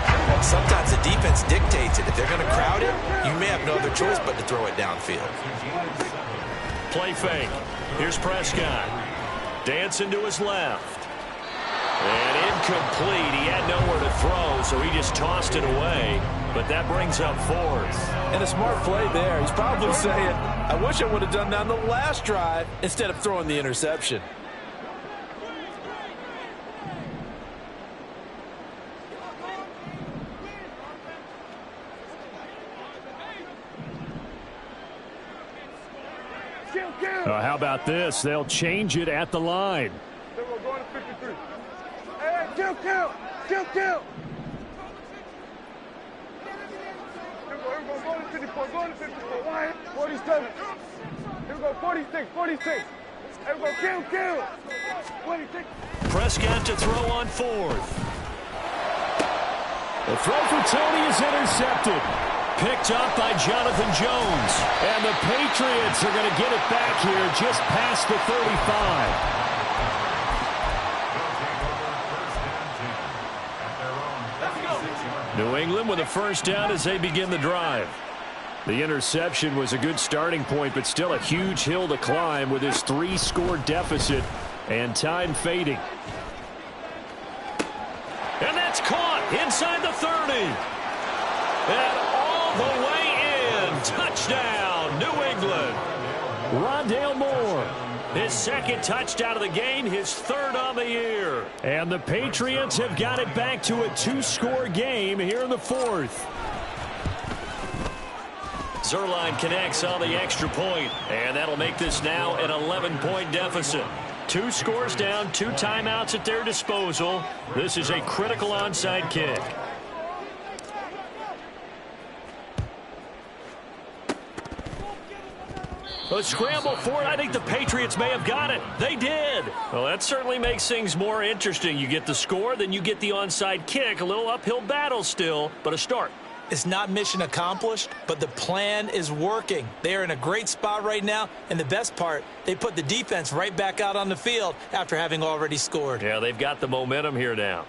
Sometimes the defense dictates it. If they're going to crowd it, you may have no other choice but to throw it downfield. Play fake. Here's Prescott. Dancing to his left. And incomplete. He had nowhere to throw, so he just tossed it away. But that brings up 4th. And a smart play there. He's probably saying, I wish I would have done that on the last drive instead of throwing the interception. How about this? They'll change it at the line. Then we're going to 53. Hey, kill. Here we go, go to 54, go to 54. 47. Here we go, 46. Here we go, kill. 26. Prescott to throw on 4th. The throw for Tony is intercepted. Picked up by Jonathan Jones. And the Patriots are going to get it back here just past the 35. New England with a first down as they begin the drive. The interception was a good starting point, but still a huge hill to climb with his 3-score deficit and time fading. And that's caught inside the 30. And all the way in. Touchdown, New England. Rondale Moore. His 2nd touchdown of the game, his 3rd on the year. And the Patriots have got it back to a 2-score game here in the 4th. Zerline connects on the extra point, and that'll make this now an 11-point deficit. 2 scores down, 2 timeouts at their disposal. This is a critical onside kick. A scramble for it. I think the Patriots may have got it. They did. Well, that certainly makes things more interesting. You get the score, then you get the onside kick. A little uphill battle still, but a start. It's not mission accomplished, but the plan is working. They are in a great spot right now, and the best part, they put the defense right back out on the field after having already scored. Yeah, they've got the momentum here now.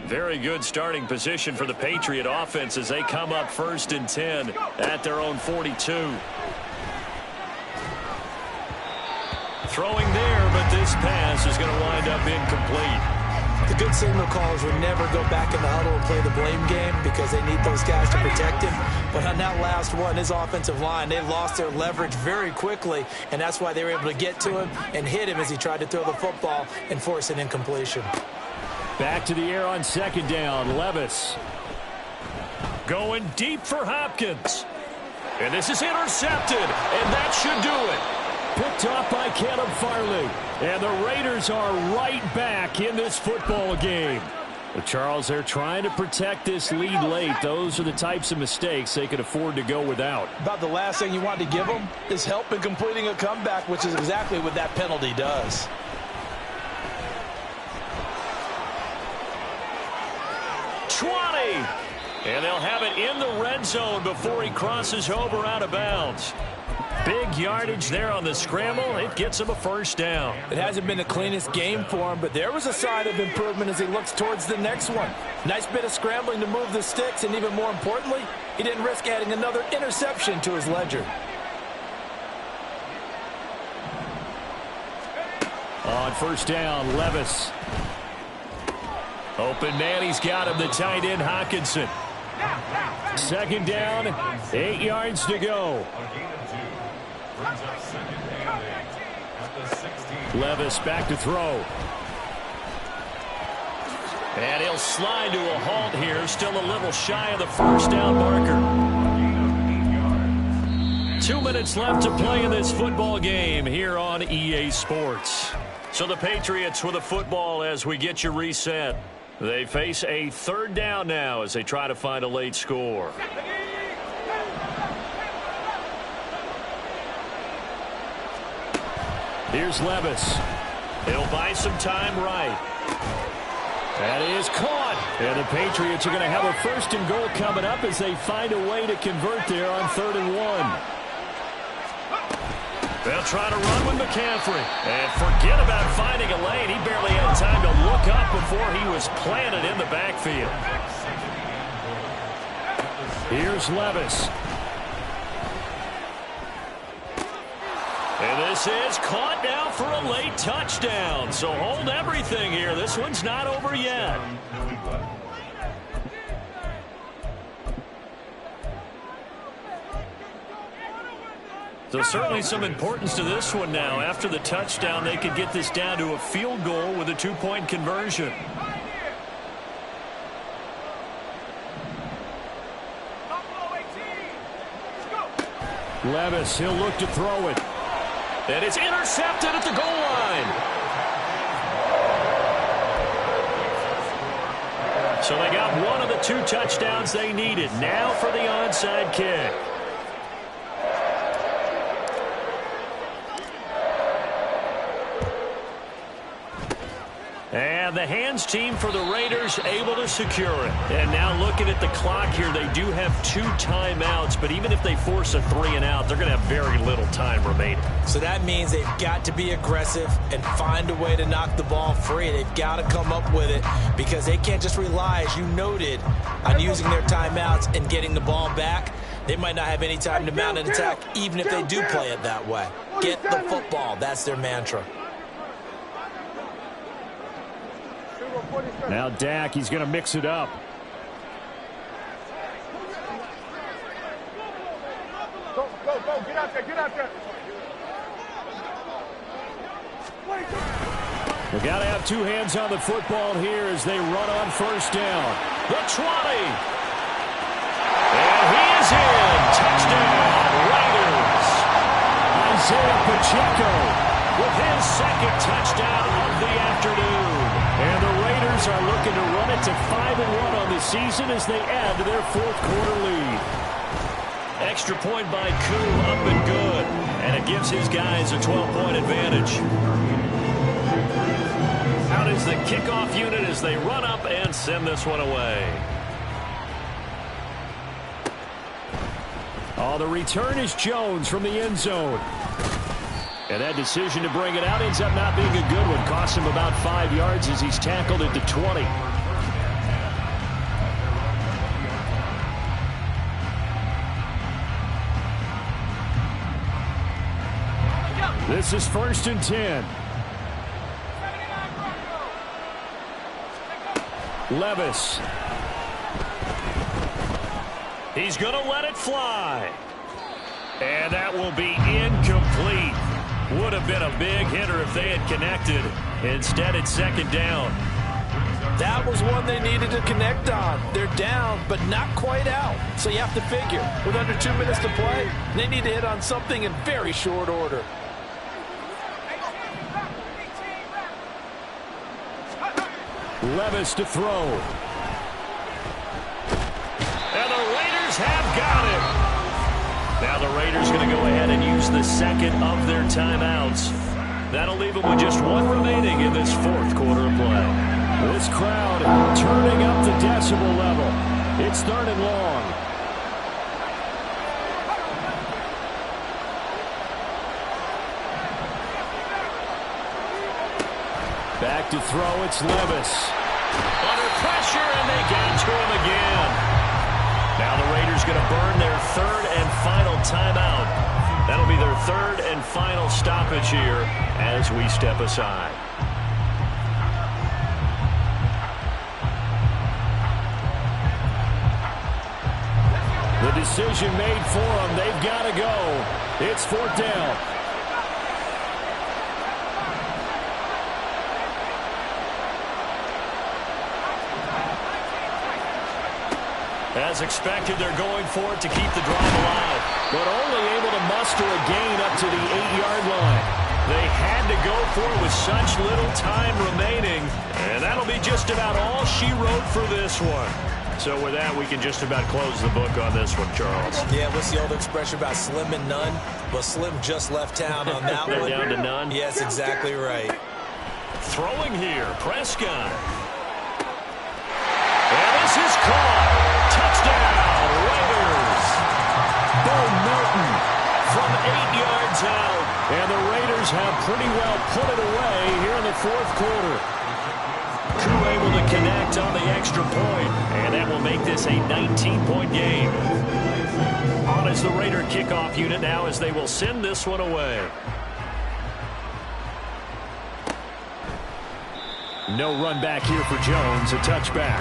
Very good starting position for the Patriot offense as they come up 1st and 10 at their own 42. Throwing there, but this pass is going to wind up incomplete. The good signal callers would never go back in the huddle and play the blame game because they need those guys to protect him. But on that last one, his offensive line, they lost their leverage very quickly, and that's why they were able to get to him and hit him as he tried to throw the football and force an incompletion. Back to the air on 2nd down. Levis going deep for Hopkins. And this is intercepted, and that should do it. Picked off by Caleb Farley. And the Raiders are right back in this football game. But Charles, they're trying to protect this lead late. Those are the types of mistakes they could afford to go without. About the last thing you want to give them is help in completing a comeback, which is exactly what that penalty does. And they'll have it in the red zone before he crosses over out of bounds. Big yardage there on the scramble. It gets him a first down. It hasn't been the cleanest game for him, but there was a sign of improvement as he looks towards the next one. Nice bit of scrambling to move the sticks, and even more importantly, he didn't risk adding another interception to his ledger. On first down, Levis. Open man, he's got him, the tight end, Hockenson. 2nd down, 8 yards to go. Levis back to throw. And he'll slide to a halt here, still a little shy of the first down marker. 2 minutes left to play in this football game here on EA Sports. So the Patriots with a football as we get you reset. They face a 3rd down now as they try to find a late score. Here's Levis. He'll buy some time right. That is caught. And the Patriots are going to have a 1st and goal coming up as they find a way to convert there on 3rd and 1. They'll try to run with McCaffrey. And forget about finding a lane. He barely had time to look up before he was planted in the backfield. Here's Levis. And this is caught now for a late touchdown. So hold everything here. This one's not over yet. So certainly some importance to this one now. After the touchdown, they could get this down to a field goal with a two-point conversion. Levis, he'll look to throw it. And it's intercepted at the goal line. So they got one of the two touchdowns they needed. Now for the onside kick. And the hands team for the Raiders able to secure it. And now looking at the clock here, they do have 2 timeouts, but even if they force a 3-and-out, they're going to have very little time remaining. So that means they've got to be aggressive and find a way to knock the ball free. They've got to come up with it because they can't just rely, as you noted, on using their timeouts and getting the ball back. They might not have any time to mount an attack, even if they do play it that way. Get the football. That's their mantra. Now Dak, he's going to mix it up. Go, get out there. We got to have 2 hands on the football here as they run on first down. The 20. And he is in. Touchdown, Raiders. Isaiah Pacheco with his second touchdown of the afternoon. And the Raiders are looking to run it to 5-1 on the season as they add to their 4th quarter lead. Extra point by Koo, up and good. And it gives his guys a 12-point advantage. Out is the kickoff unit as they run up and send this one away. Oh, the return is Jones from the end zone. And that decision to bring it out ends up not being a good one. Costs him about 5 yards as he's tackled at the 20. This is 1st and 10. Levis. He's going to let it fly. And that will be incomplete. Would have been a big hitter if they had connected. Instead, it's 2nd down. That was one they needed to connect on. They're down, but not quite out. So you have to figure, with under 2 minutes to play, they need to hit on something in very short order. Levis to throw. And the Raiders have got it. Now the Raiders going to go ahead and use the second of their timeouts. That'll leave them with just 1 remaining in this 4th quarter of play. This crowd turning up the decibel level. It's 3rd and long. Back to throw, it's Levis. Under pressure, and they get to him again. Now the Raiders going to burn their 3rd and final timeout. That'll be their 3rd and final stoppage here as we step aside. The decision made for them. They've got to go. It's 4th down. As expected, they're going for it to keep the drive alive, but only able to muster a gain up to the 8-yard line. They had to go for it with such little time remaining, and that'll be just about all she wrote for this one. So with that, we can just about close the book on this one, Charles. Yeah, what's the old expression about slim and none? Well, Slim just left town on that one. They're down to none? Yes, exactly right. Throwing here, Prescott. And this is caught. Touchdown, Raiders. Bo Melton from 8 yards out. And the Raiders have pretty well put it away here in the 4th quarter. Koo able to connect on the extra point. And that will make this a 19-point game. On is the Raider kickoff unit now as they will send this one away. No run back here for Jones, a touchback.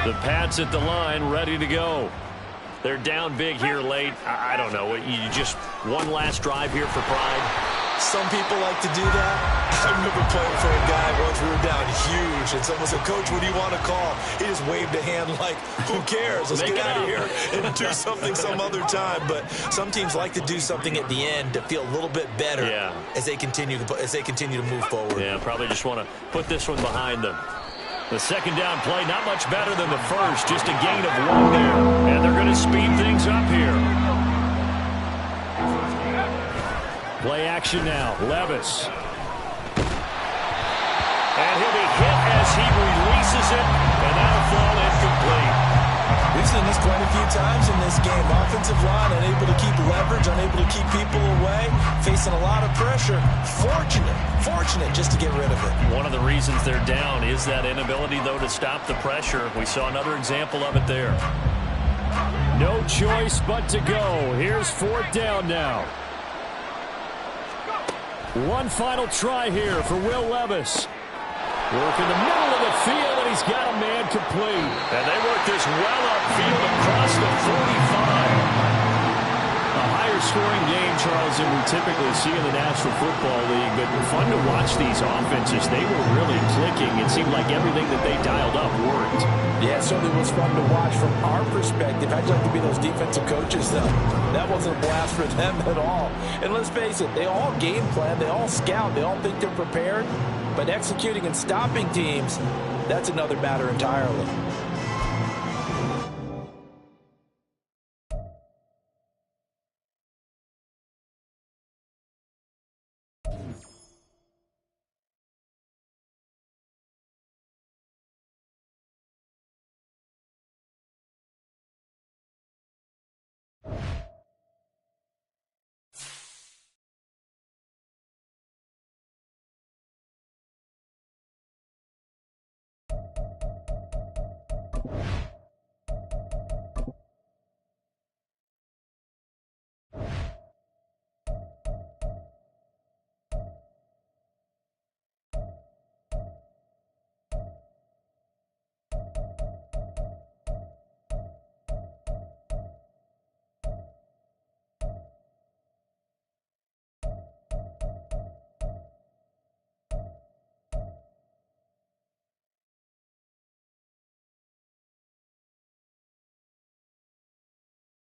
The Pats at the line, ready to go. They're down big here late. I don't know. You just one last drive here for pride. Some people like to do that. I remember playing for a guy once. We were down huge, and someone said, "Coach, what do you want to call?" He just waved a hand like, "Who cares? Let's get out of here and do something some other time." But some teams like to do something at the end to feel a little bit better as they continue to move forward. Yeah, probably just want to put this one behind them. The second down play, not much better than the first, just a gain of 1 there. And they're going to speed things up here. Play action now, Levis. And he'll be hit as he releases it, and that'll fall incomplete. We've seen this quite a few times in this game. Offensive line unable to keep leverage, unable to keep people away, facing a lot of pressure. Fortunate just to get rid of it. One of the reasons they're down is that inability, though, to stop the pressure. We saw another example of it there. No choice but to go. Here's 4th down now. One final try here for Will Levis. Work in the middle of the field, and he's got a man complete. And they work this well upfield across the 45. A higher-scoring game, Charles, than we typically see in the National Football League. But fun to watch these offenses. They were really clicking. It seemed like everything that they dialed up worked. Yeah, it certainly was fun to watch from our perspective. I'd like to be those defensive coaches, though. That wasn't a blast for them at all. And let's face it, they all game plan, they all scout, they all think they're prepared. But executing and stopping teams, that's another matter entirely.